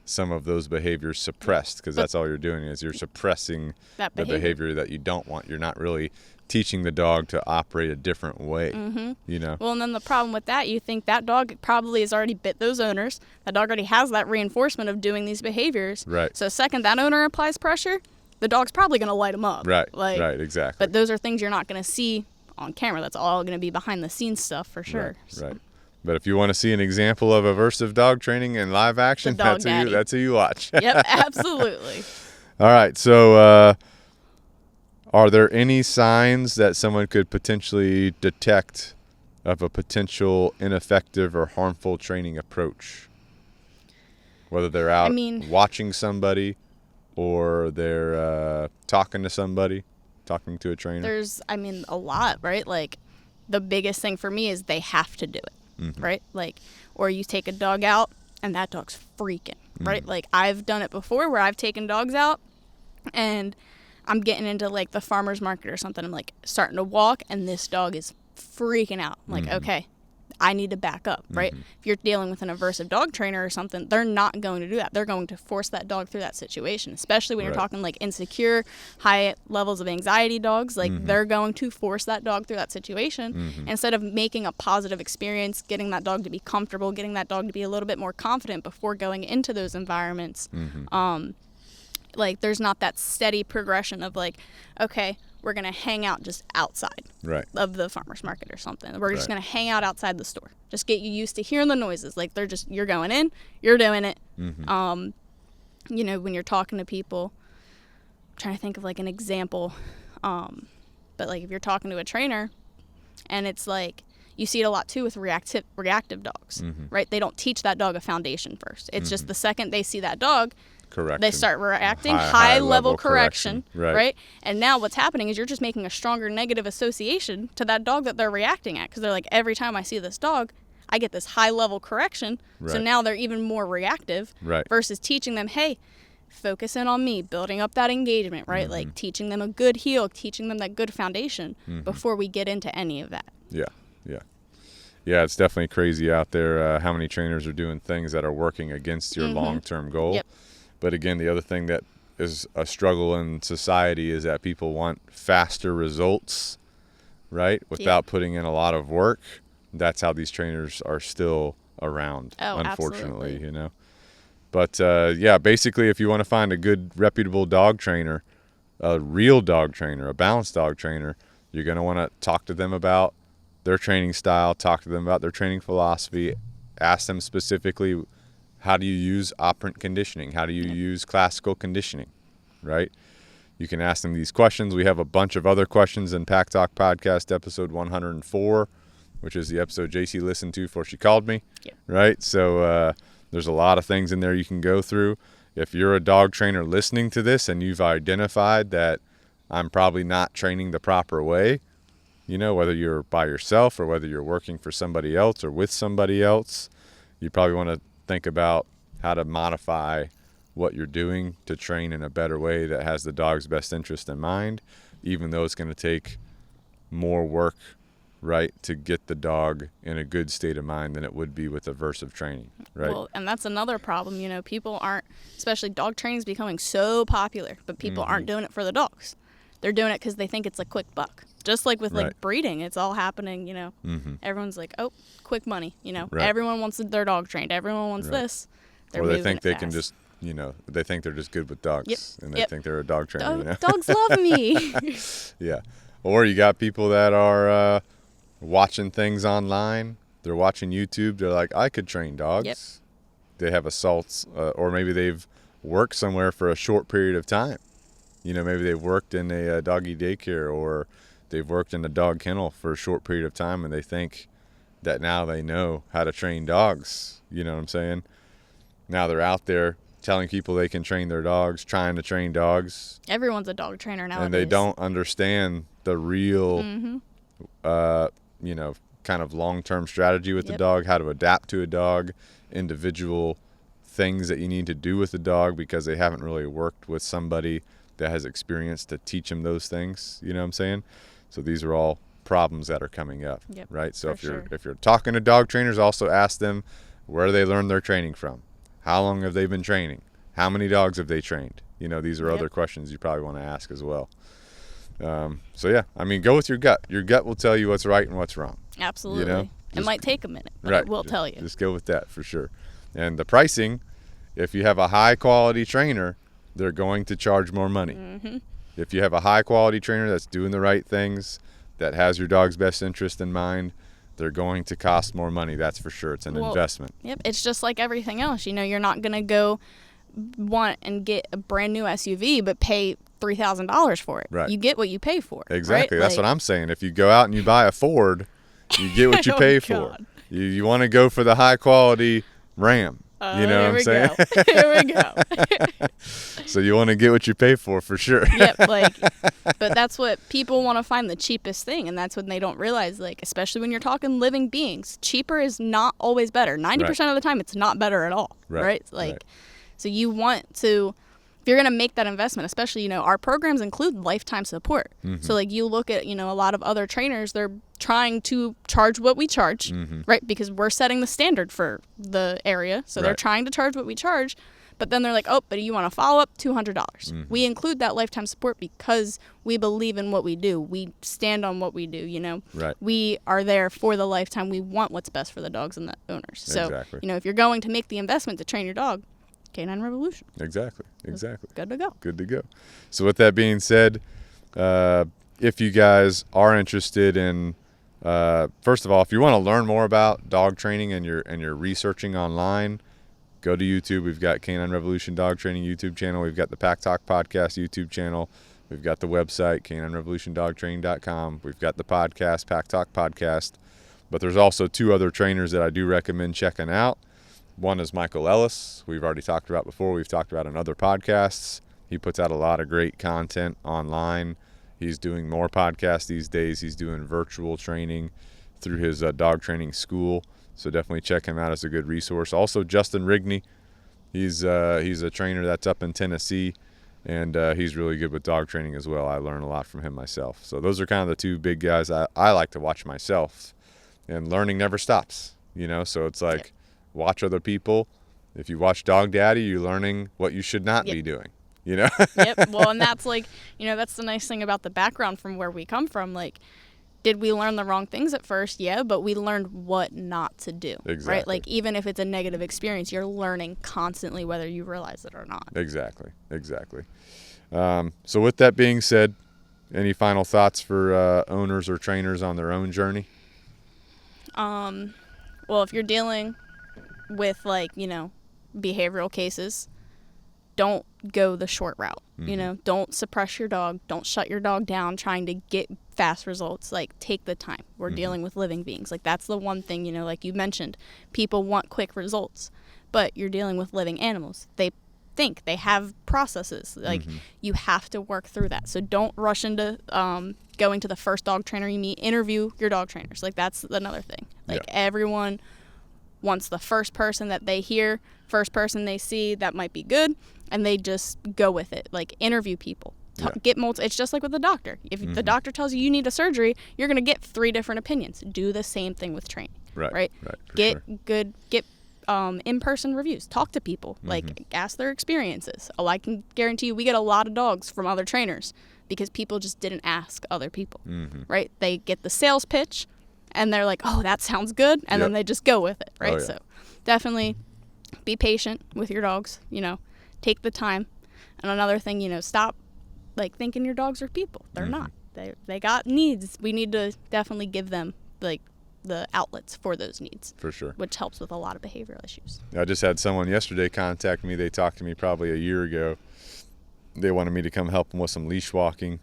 some of those behaviors suppressed, because that's all you're doing is you're suppressing the behavior that you don't want. You're not really teaching the dog to operate a different way, you know? Well, and then the problem with that, you think that dog probably has already bit those owners. That dog already has that reinforcement of doing these behaviors. Right. So second that owner applies pressure, the dog's probably going to light him up. Right, right, exactly. But those are things you're not going to see on camera. That's all going to be behind the scenes stuff for sure. Right, right. But if you want to see an example of aversive dog training in live action, that's who you watch. Yep, absolutely. All right, so are there any signs that someone could potentially detect of a potential ineffective or harmful training approach? Whether they're out watching somebody or they're talking to somebody, talking to a trainer? There's, a lot, right? Like, the biggest thing for me is they have to do it, right? Like, or you take a dog out and that dog's freaking, right? Like, I've done it before where I've taken dogs out and I'm getting into like the farmer's market or something. I'm like starting to walk and this dog is freaking out. I'm like, okay, I need to back up, right? If you're dealing with an aversive dog trainer or something, they're not going to do that. They're going to force that dog through that situation, especially when you're talking like insecure, high levels of anxiety dogs. Like they're going to force that dog through that situation instead of making a positive experience, getting that dog to be comfortable, getting that dog to be a little bit more confident before going into those environments. Like, there's not that steady progression of, like, okay, we're going to hang out just outside of the farmer's market or something. We're just going to hang out outside the store. Just get you used to hearing the noises. Like, you're going in, you're doing it. You know, when you're talking to people, I'm trying to think of, like, an example. But, like, if you're talking to a trainer and it's, like, you see it a lot, too, with reactive dogs, right? They don't teach that dog a foundation first. It's just the second they see that dog, they start reacting, high level correction, right? And now what's happening is you're just making a stronger negative association to that dog that they're reacting at, because they're like, every time I see this dog, I get this high level correction. So now they're even more reactive versus teaching them, hey, focus in on me, building up that engagement, right? Like teaching them a good heel, teaching them that good foundation before we get into any of that. Yeah, it's definitely crazy out there how many trainers are doing things that are working against your long-term goal. But again, the other thing that is a struggle in society is that people want faster results, right? Without putting in a lot of work. That's how these trainers are still around, unfortunately, you know. But, basically, if you want to find a good, reputable dog trainer, a real dog trainer, a balanced dog trainer, you're going to want to talk to them about their training style, talk to them about their training philosophy, ask them specifically, how do you use operant conditioning? How do you use classical conditioning, right? You can ask them these questions. We have a bunch of other questions in Pack Talk Podcast episode 104, which is the episode Jacy listened to before she called me, right? So there's a lot of things in there you can go through. If you're a dog trainer listening to this and you've identified that I'm probably not training the proper way, you know, whether you're by yourself or whether you're working for somebody else or with somebody else, you probably want to think about how to modify what you're doing to train in a better way that has the dog's best interest in mind, even though it's going to take more work, right, to get the dog in a good state of mind than it would be with aversive training, right? Well, and that's another problem. You know, people aren't, especially dog training is becoming so popular, but people aren't doing it for the dogs. They're doing it because they think it's a quick buck. Just like with like breeding, it's all happening, you know. Everyone's like, oh, quick money, you know. Everyone wants their dog trained. Everyone wants this. Or they think they can just, you know, they think they're just good with dogs. And they think they're a dog trainer, you know. Dogs love me. Yeah. Or you got people that are watching things online. They're watching YouTube. They're like, I could train dogs. They have assaults, or maybe they've worked somewhere for a short period of time. You know, maybe they've worked in a doggy daycare, or they've worked in a dog kennel for a short period of time, and they think that now they know how to train dogs. You know what I'm saying? Now they're out there telling people they can train their dogs, trying to train dogs. Everyone's a dog trainer nowadays. And they don't understand the real, you know, kind of long-term strategy with the dog, how to adapt to a dog, individual things that you need to do with the dog, because they haven't really worked with somebody that has experience to teach them those things. You know what I'm saying? So these are all problems that are coming up, right? So if you're talking to dog trainers, also ask them where they learned their training from. How long have they been training? How many dogs have they trained? You know, these are other questions you probably want to ask as well. So yeah, I mean, go with your gut. Your gut will tell you what's right and what's wrong. Absolutely. You know? It might take a minute, but it will tell you. Just go with that for sure. And the pricing, if you have a high quality trainer, they're going to charge more money. If you have a high quality trainer that's doing the right things, that has your dog's best interest in mind, they're going to cost more money. That's for sure. It's an investment. Yep. It's just like everything else. You know, you're not going to go want and get a brand new SUV, but pay $3,000 for it. Right. You get what you pay for. Exactly. Right? That's what I'm saying. If you go out and you buy a Ford, you get what you pay for. You want to go for the high quality Ram. You know what I'm saying? Here we go. So you want to get what you pay for sure. Yep, but that's what people want to find, the cheapest thing, and that's when they don't realize, like, especially when you're talking living beings, cheaper is not always better. 90% of the time, it's not better at all, right? So you want to, if you're going to make that investment, especially, you know, our programs include lifetime support. So, like, you look at, you know, a lot of other trainers, they're trying to charge what we charge, right? Because we're setting the standard for the area. So they're trying to charge what we charge. But then they're like, oh, but you want to follow up, $200. We include that lifetime support because we believe in what we do. We stand on what we do, you know. We are there for the lifetime. We want what's best for the dogs and the owners. So, you know, if you're going to make the investment to train your dog, Canine Revolution. Exactly. Good to go. Good to go. So with that being said, if you guys are interested in, first of all, if you want to learn more about dog training and you're researching online, go to YouTube. We've got Canine Revolution Dog Training YouTube channel. We've got the Pack Talk Podcast YouTube channel. We've got the website, caninerevolutiondogtraining.com. We've got the podcast, Pack Talk Podcast. But there's also two other trainers that I do recommend checking out. One is Michael Ellis. We've already talked about before. We've talked about in other podcasts. He puts out a lot of great content online. He's doing more podcasts these days. He's doing virtual training through his dog training school. So definitely check him out as a good resource. Also, Justin Rigney. He's a trainer that's up in Tennessee, and he's really good with dog training as well. I learn a lot from him myself. So those are kind of the two big guys I like to watch myself. And learning never stops, you know. So it's like watch other people. If you watch Dog Daddy, you're learning what you should not be doing, you know. Well, and that's like, you know, that's the nice thing about the background from where we come from. Like, Did we learn the wrong things at first? Yeah, but we learned what not to do. Exactly. Right? Like, even if it's a negative experience, you're learning constantly whether you realize it or not. Exactly. So with that being said, any final thoughts for owners or trainers on their own journey? Well, if you're dealing with, like, behavioral cases, don't go the short route. Don't suppress your dog. Don't shut your dog down trying to get fast results. Like, take the time. We're dealing with living beings. Like, that's the one thing, like you mentioned, people want quick results, but you're dealing with living animals. They think, they have processes. Like, you have to work through that. So don't rush into going to the first dog trainer you meet. Interview your dog trainers. Like, that's another thing. Like, everyone wants the first person that they hear, first person they see that might be good, and they just go with it. Like, interview people. It's just like with the doctor. If the doctor tells you need a surgery, you're going to get 3 different opinions. Do the same thing with training. Right? Get in-person reviews. Talk to people. Like, ask their experiences. I can guarantee you we get a lot of dogs from other trainers because people just didn't ask other people. Right? They get the sales pitch, and they're like, oh, that sounds good, and then they just go with it. Right? So definitely be patient with your dogs. Take the time. And another thing, stop like thinking your dogs are people. They're not. They got needs. We need to definitely give them like the outlets for those needs. For sure. Which helps with a lot of behavioral issues. I just had someone yesterday contact me. They talked to me probably a year ago. They wanted me to come help them with some leash walking.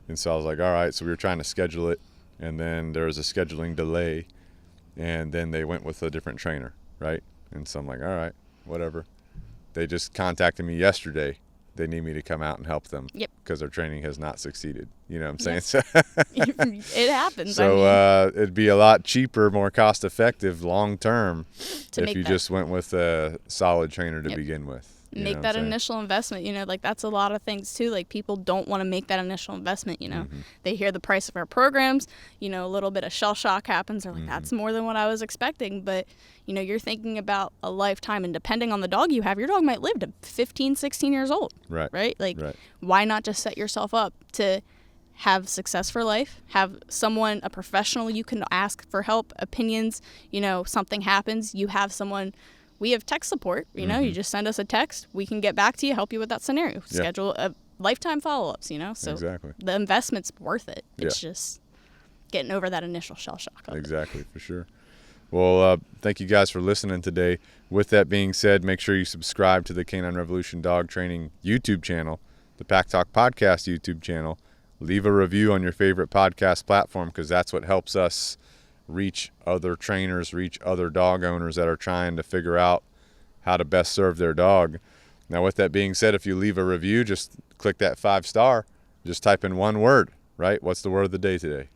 And so I was like, all right. So we were trying to schedule it. And then there was a scheduling delay. And then they went with a different trainer, right? And so I'm like, all right, whatever. They just contacted me yesterday. They need me to come out and help them because their training has not succeeded. You know what I'm saying? It happens. So it'd be a lot cheaper, more cost effective long term if you just went with a solid trainer to begin with. Make that initial investment. Like, that's a lot of things too. Like, people don't want to make that initial investment. They hear the price of our programs, a little bit of shell shock happens. They're like, that's more than what I was expecting. But you're thinking about a lifetime, and depending on the dog you have, your dog might live to 15, 16 years old. Right? Like, why not just set yourself up to have success for life, have someone, a professional you can ask for help, opinions, something happens, you have someone. We have tech support, you just send us a text, we can get back to you, help you with that scenario, schedule a lifetime follow-ups, so exactly. The investment's worth it. It's just getting over that initial shell shock of it. For sure. Well, thank you guys for listening today. With that being said, make sure you subscribe to the Canine Revolution Dog Training YouTube channel, the Pack Talk Podcast YouTube channel. Leave a review on your favorite podcast platform because that's what helps us reach other trainers, reach other dog owners that are trying to figure out how to best serve their dog. Now, with that being said, if you leave a review, just click that 5-star. Just type in one word, right? What's the word of the day today?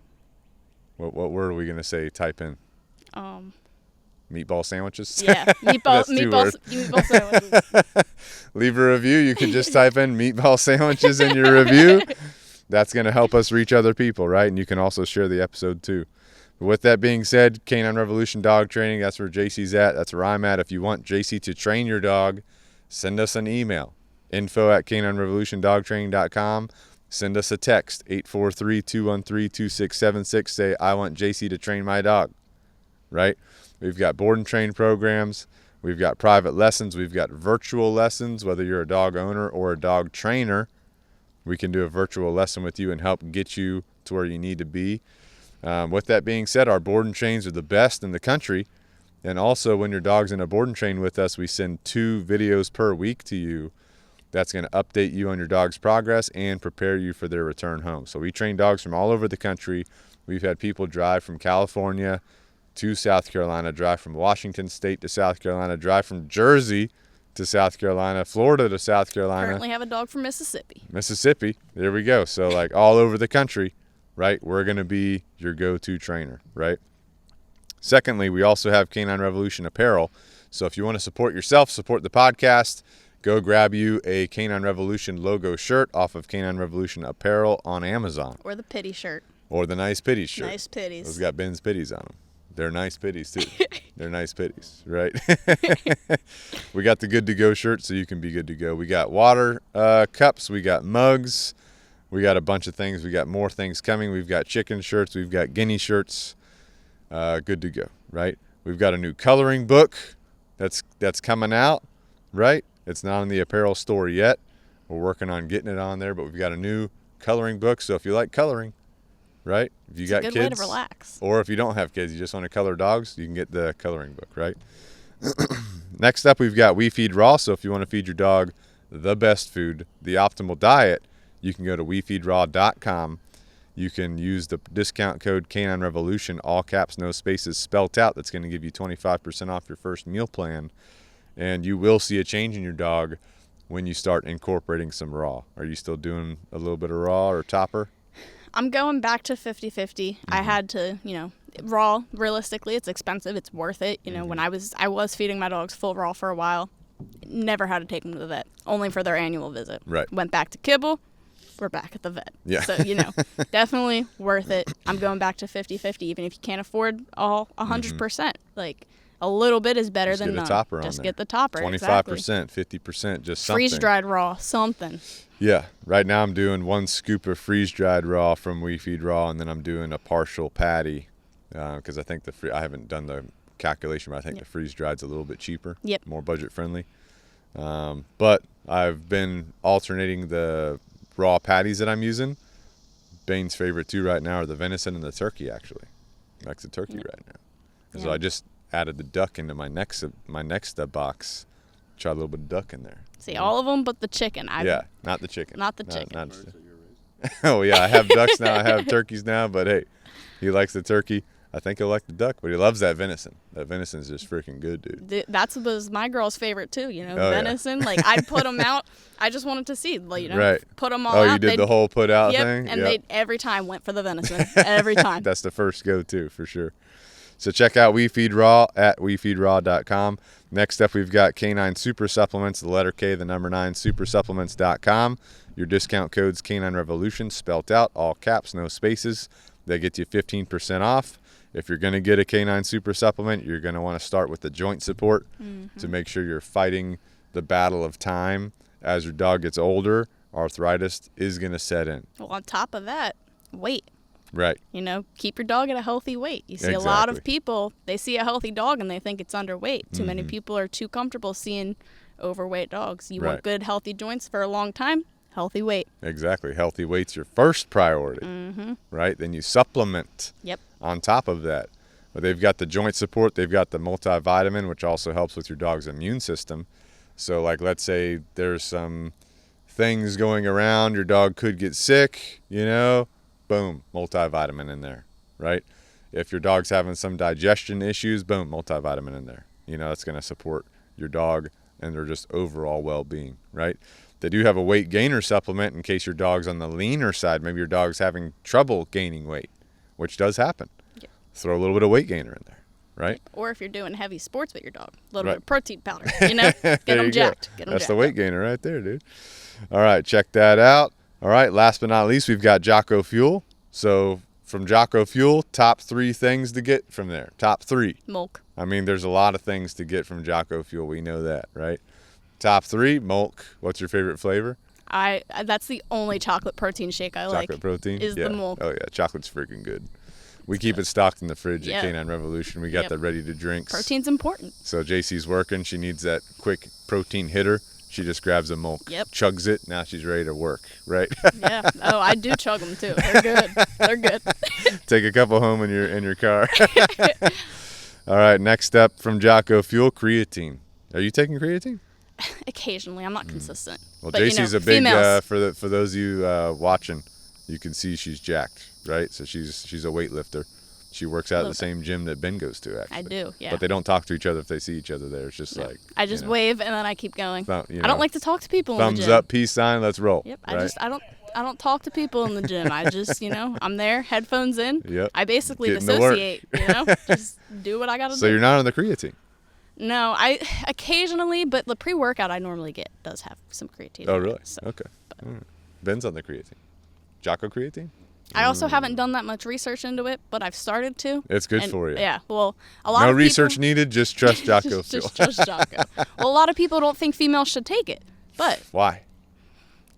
What word are we going to say? Type in. Meatball sandwiches? Yeah, meatball sandwiches. Leave a review. You can just type in meatball sandwiches in your review. That's going to help us reach other people, right? And you can also share the episode too. With that being said, Canine Revolution Dog Training, that's where Jacy's at. That's where I'm at. If you want Jacy to train your dog, send us an email, info@caninerevolutiondogtraining.com. Send us a text, 843-213-2676. Say, I want Jacy to train my dog, right? We've got board and train programs. We've got private lessons. We've got virtual lessons, whether you're a dog owner or a dog trainer. We can do a virtual lesson with you and help get you to where you need to be. With that being said, our board and trains are the best in the country. And also, when your dog's in a board and train with us, we send 2 videos per week to you that's going to update you on your dog's progress and prepare you for their return home. So we train dogs from all over the country. We've had people drive from California to South Carolina, drive from Washington State to South Carolina, drive from Jersey to South Carolina, Florida to South Carolina. Currently have a dog from Mississippi. There we go. So like all over the country. Right? We're going to be your go-to trainer, right? Secondly, we also have Canine Revolution apparel. So if you want to support yourself, support the podcast, go grab you a Canine Revolution logo shirt off of Canine Revolution apparel on Amazon. Or the pity shirt. Or the nice pitties shirt. Nice pitties. Those got Ben's pitties on them. They're nice pitties too. They're nice pitties, right? We got the good to go shirt so you can be good to go. We got water cups. We got mugs. We got a bunch of things. We got more things coming. We've got chicken shirts. We've got guinea shirts. Good to go, right? We've got a new coloring book that's coming out, right? It's not in the apparel store yet. We're working on getting it on there, but we've got a new coloring book. So if you like coloring, right? If you got kids, kids, way to relax. Or if you don't have kids, you just want to color dogs, you can get the coloring book, right? Next up, we've got We Feed Raw. So if you want to feed your dog the best food, the optimal diet, you can go to wefeedraw.com. You can use the discount code Canine Revolution, all caps, no spaces, spelt out. That's going to give you 25% off your first meal plan. And you will see a change in your dog when you start incorporating some raw. Are you still doing a little bit of raw or topper? I'm going back to 50-50. I had to, raw, realistically, it's expensive. It's worth it. When I was feeding my dogs full raw for a while, never had to take them to the vet, only for their annual visit. Right. Went back to kibble. We're back at the vet. Yeah. So, definitely worth it. I'm going back to 50-50, even if you can't afford all 100%. Like, a little bit is better than none. Just get a topper on Just there. get the topper, 25%, exactly. 50%, just something. Freeze-dried raw, something. Yeah. Right now I'm doing 1 scoop of freeze-dried raw from We Feed Raw, and then I'm doing a partial patty because I think I haven't done the calculation, but I think the freeze-dried's a little bit cheaper. Yep. More budget-friendly. But I've been alternating the raw patties that I'm using. Bane's favorite two right now are the venison and the turkey, actually. He likes the turkey right now. And so I just added the duck into my next box. Try a little bit of duck in there. See, all of them but the chicken. Not the chicken. Not the chicken. Oh, yeah, I have ducks now. I have turkeys now. But, hey, he likes the turkey. I think he'll like the duck, but he loves that venison. That venison's just freaking good, dude. That was my girl's favorite, too, venison. Yeah. Like, I'd put them out. I just wanted to see, right. Put them all out. out. Oh, you did the whole put out thing? And they every time went for the venison. Every time. That's the first go-to, for sure. So check out We Feed Raw at wefeedraw.com. Next up, we've got Canine Super Supplements, the letter K, the number 9, supersupplements.com. Your discount code's Canine Revolution, spelt out, all caps, no spaces. They get you 15% off. If you're going to get a Canine Super Supplement, you're going to want to start with the joint support to make sure you're fighting the battle of time. As your dog gets older, arthritis is going to set in. Well, on top of that, weight. Right. Keep your dog at a healthy weight. You see a lot of people, they see a healthy dog and they think it's underweight. Too many people are too comfortable seeing overweight dogs. You want good, healthy joints for a long time, healthy weight. Exactly. Healthy weight's your first priority, right? Then you supplement on top of that. But they've got the joint support. They've got the multivitamin, which also helps with your dog's immune system. So, like, let's say there's some things going around. Your dog could get sick, boom, multivitamin in there, right? If your dog's having some digestion issues, boom, multivitamin in there. That's going to support your dog and their just overall well-being, right? They do have a weight gainer supplement in case your dog's on the leaner side. Maybe your dog's having trouble gaining weight, which does happen. Yep. Throw a little bit of weight gainer in there, right? Or if you're doing heavy sports with your dog, a little bit of protein powder, get them jacked. That's the weight gainer right there, dude. All right, check that out. All right, last but not least, we've got Jocko Fuel. So from Jocko Fuel, top 3 things to get from there. Top 3. Milk. I mean, there's a lot of things to get from Jocko Fuel. We know that, right? Top 3, milk. What's your favorite flavor? That's the only chocolate protein shake I like. Chocolate protein? Is the milk. Oh, yeah. Chocolate's freaking good. We keep it stocked in the fridge at Canine Revolution. We got the ready to drinks. Protein's important. So Jacy's working. She needs that quick protein hitter. She just grabs a milk, chugs it. Now she's ready to work, right? Yeah. Oh, I do chug them too. They're good. They're good. Take a couple home in your car. All right. Next up from Jocko Fuel, creatine. Are you taking creatine? Occasionally. I'm not consistent. Well, but, Jacy's a big for those of you watching. You can see she's jacked, right? So she's a weightlifter. She works out at the same gym that Ben goes to, actually. I do, yeah. But they don't talk to each other if they see each other there. It's just like... I just wave and then I keep going. I don't like to talk to people in the gym. Thumbs up, peace sign, let's roll. Yep. Right? I don't talk to people in the gym. I just, I'm there, headphones in. Yep. I basically Getting to work. dissociate, just do what I got to do. So you're not on the creatine? No, I occasionally, but the pre-workout I normally get does have some creatine. Oh, really? So, okay. Ben's on the creatine. Jocko creatine? I also haven't done that much research into it, but I've started to. It's good for you. Yeah. Well, a lot of No people, research needed, just trust Jocko Fuel. just trust Jocko. Well, a lot of people don't think females should take it, but why?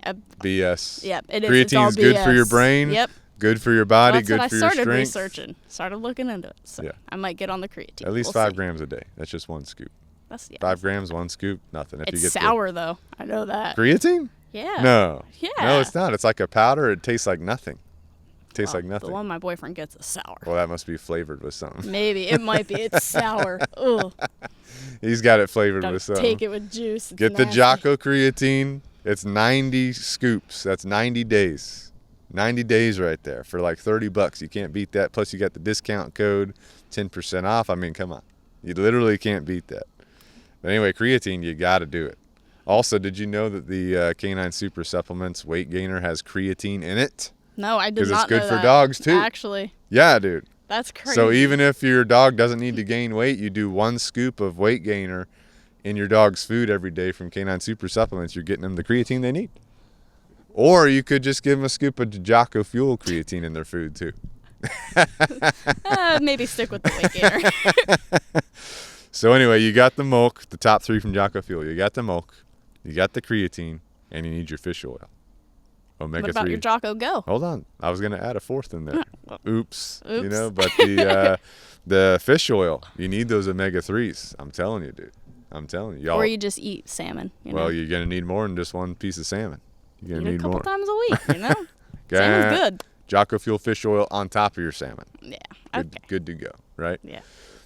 BS. Yep, it is. It's all Creatine's good for your BS. brain. Yep. Good for your body. That's good what for I your started strength. researching. Started looking into it. So Yeah. I might get on the creatine. At least We'll 5 see. grams a day. That's just one scoop. That's 5 grams, one scoop, nothing. If It's you get sour though. I know that. creatine? Yeah. No. Yeah. No, it's not. It's like a powder. It tastes like nothing. Tastes like nothing. The one my boyfriend gets is sour. Well, that must be flavored with something. Maybe it might be. It's sour. Ugh. He's got it flavored Don't with something. take it with juice. It's Get the nasty. Jocko creatine. It's 90 scoops. That's 90 days. 90 days right there for like $30. You can't beat that. Plus, you got the discount code, 10% off. I mean, come on. You literally can't beat that. But anyway, creatine, you got to do it. Also, did you know that the Canine Super Supplements Weight Gainer has creatine in it? No, I did Because not it's good know for that. dogs, too. Actually, Yeah, dude. that's crazy. So even if your dog doesn't need to gain weight, you do 1 scoop of Weight Gainer in your dog's food every day from Canine Super Supplements, you're getting them the creatine they need. Or you could just give them a scoop of Jocko Fuel creatine in their food too. Maybe stick with the weight gainer. So anyway, you got the milk, the top 3 from Jocko Fuel. You got the milk, you got the creatine, and you need your fish oil. Omega What about 3. your Jocko Go? Hold on. I was going to add a 4th in there. Oops. You Oops. know, but the fish oil, you need those omega 3s. I'm telling you, dude. I'm telling you. Y'all, Or you just eat salmon. You know? well, you're going to need more than just 1 piece of salmon. You're going Eat to it a need couple more. times a week, you know? Okay. Salmon's good. Jocko Fuel fish oil on top of your salmon. Yeah. Good, Okay. good to go, right? Yeah.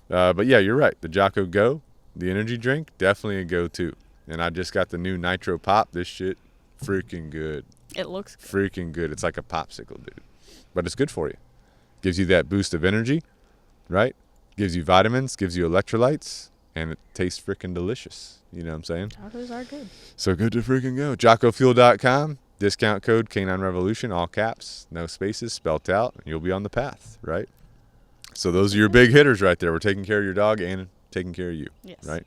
But yeah, you're right. The Jocko Go, the energy drink, definitely a go-to. And I just got the new Nitro Pop. This shit, freaking good. It looks good. Freaking good. It's like a popsicle, dude. But it's good for you. Gives you that boost of energy, right? Gives you vitamins, gives you electrolytes, and it tastes freaking delicious. You know what I'm saying? Jockos are good. So good to freaking go. JockoFuel.com. Discount code Canine Revolution, all caps, no spaces, spelt out, and you'll be on the path, right? So those are your big hitters right there. We're taking care of your dog and taking care of you, Yes. right?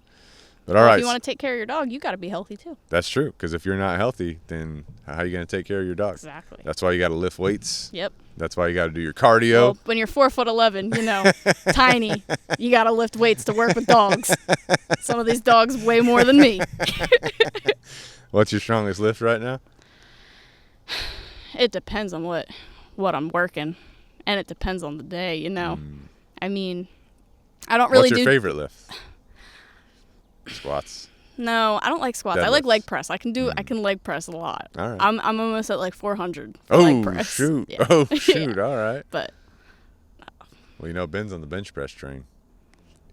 But all right, If you want to take care of your dog, you got to be healthy too. that's true. Because if you're not healthy, then how are you going to take care of your dog? Exactly. That's why you got to lift weights. Yep. That's why you got to do your cardio. Well, when you're 4'11", you know, tiny, you got to lift weights to work with dogs. Some of these dogs weigh more than me. What's your strongest lift right now? It depends on what I'm working, and it depends on the day, you know. I mean, I don't really What's your do. favorite lift? Squats. No, I don't like squats. I like Deadlifts. leg press. I can leg press a lot. All right. I'm almost at like 400 for leg Oh, press. shoot. Yeah. Oh, shoot. All right. But Well, you know, Ben's on the bench press train.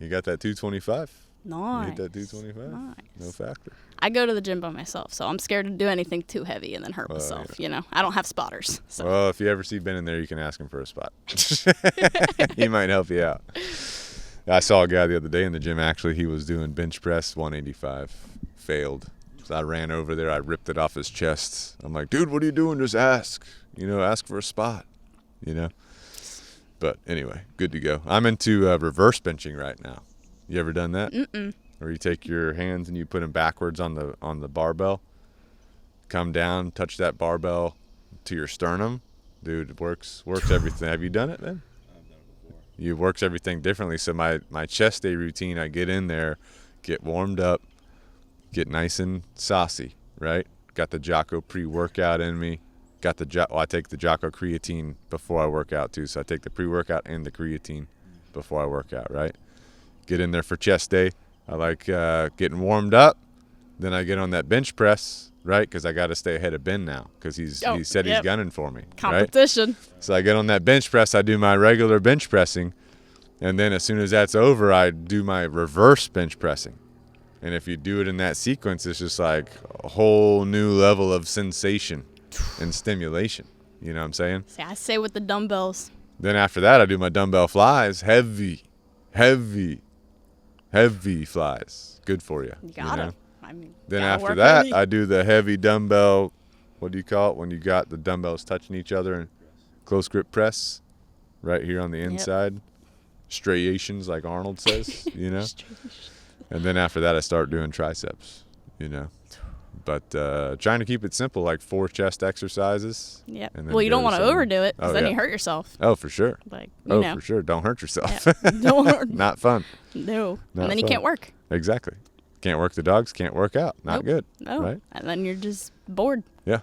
You got that 225? nice. You hit that 225? Nice. No factor. I go to the gym by myself, so I'm scared to do anything too heavy and then hurt myself. You know, I don't have spotters. So Well, if you ever see Ben in there, you can ask him for a spot. He might help you out. I saw a guy the other day in the gym. Actually, he was doing bench press 185. Failed. So I ran over there. I ripped it off his chest. I'm like, dude, what are you doing? Just ask. You know, ask for a spot. You know. But anyway, good to go. I'm into reverse benching right now. You ever done that? Mm-mm. Where you take your hands and you put them backwards on the barbell. Come down, touch that barbell to your sternum. Dude, it works everything. Have you done it then? I've done it before. It works everything differently. So my chest day routine, I get in there, get warmed up, get nice and saucy, right? Got the Jocko pre-workout in me. Got the I take the Jocko creatine before I work out too. So I take the pre-workout and the creatine before I work out, right? Get in there for chest day. I like getting warmed up. Then I get on that bench press, right? Because I got to stay ahead of Ben now because he said he's gunning for me, right? competition. So I get on that bench press. I do my regular bench pressing. And then as soon as that's over, I do my reverse bench pressing. And if you do it in that sequence, it's just like a whole new level of sensation and stimulation. You know what I'm saying? See, I say with the dumbbells. Then after that, I do my dumbbell flies. Heavy flies. Good for you. You gotta. know? I mean, Then gotta after work that, heavy. I do the heavy dumbbell, what do you call it, when you got the dumbbells touching each other and close grip press right here on the inside. Striations, like Arnold says, you know? And then after that, I start doing triceps, you know? But trying to keep it simple, like 4 chest exercises. Yep. and then Well, you go don't to want to some- overdo it because Oh, then yeah. you hurt yourself. Oh, for sure. Like, you know. For sure. Don't hurt yourself. Yeah. Don't. Not fun. No. Not And then you fun. can't work. Exactly. Can't work the dogs, can't work out. Not Nope. good. No. Right? And then you're just bored. Yeah.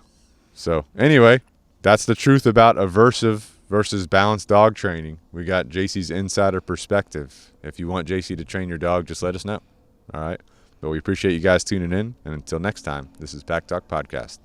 So anyway, that's the truth about aversive versus balanced dog training. We got Jacy's insider perspective. If you want Jacy to train your dog, just let us know. All right. But we appreciate you guys tuning in. And until next time, this is Pack Talk Podcast.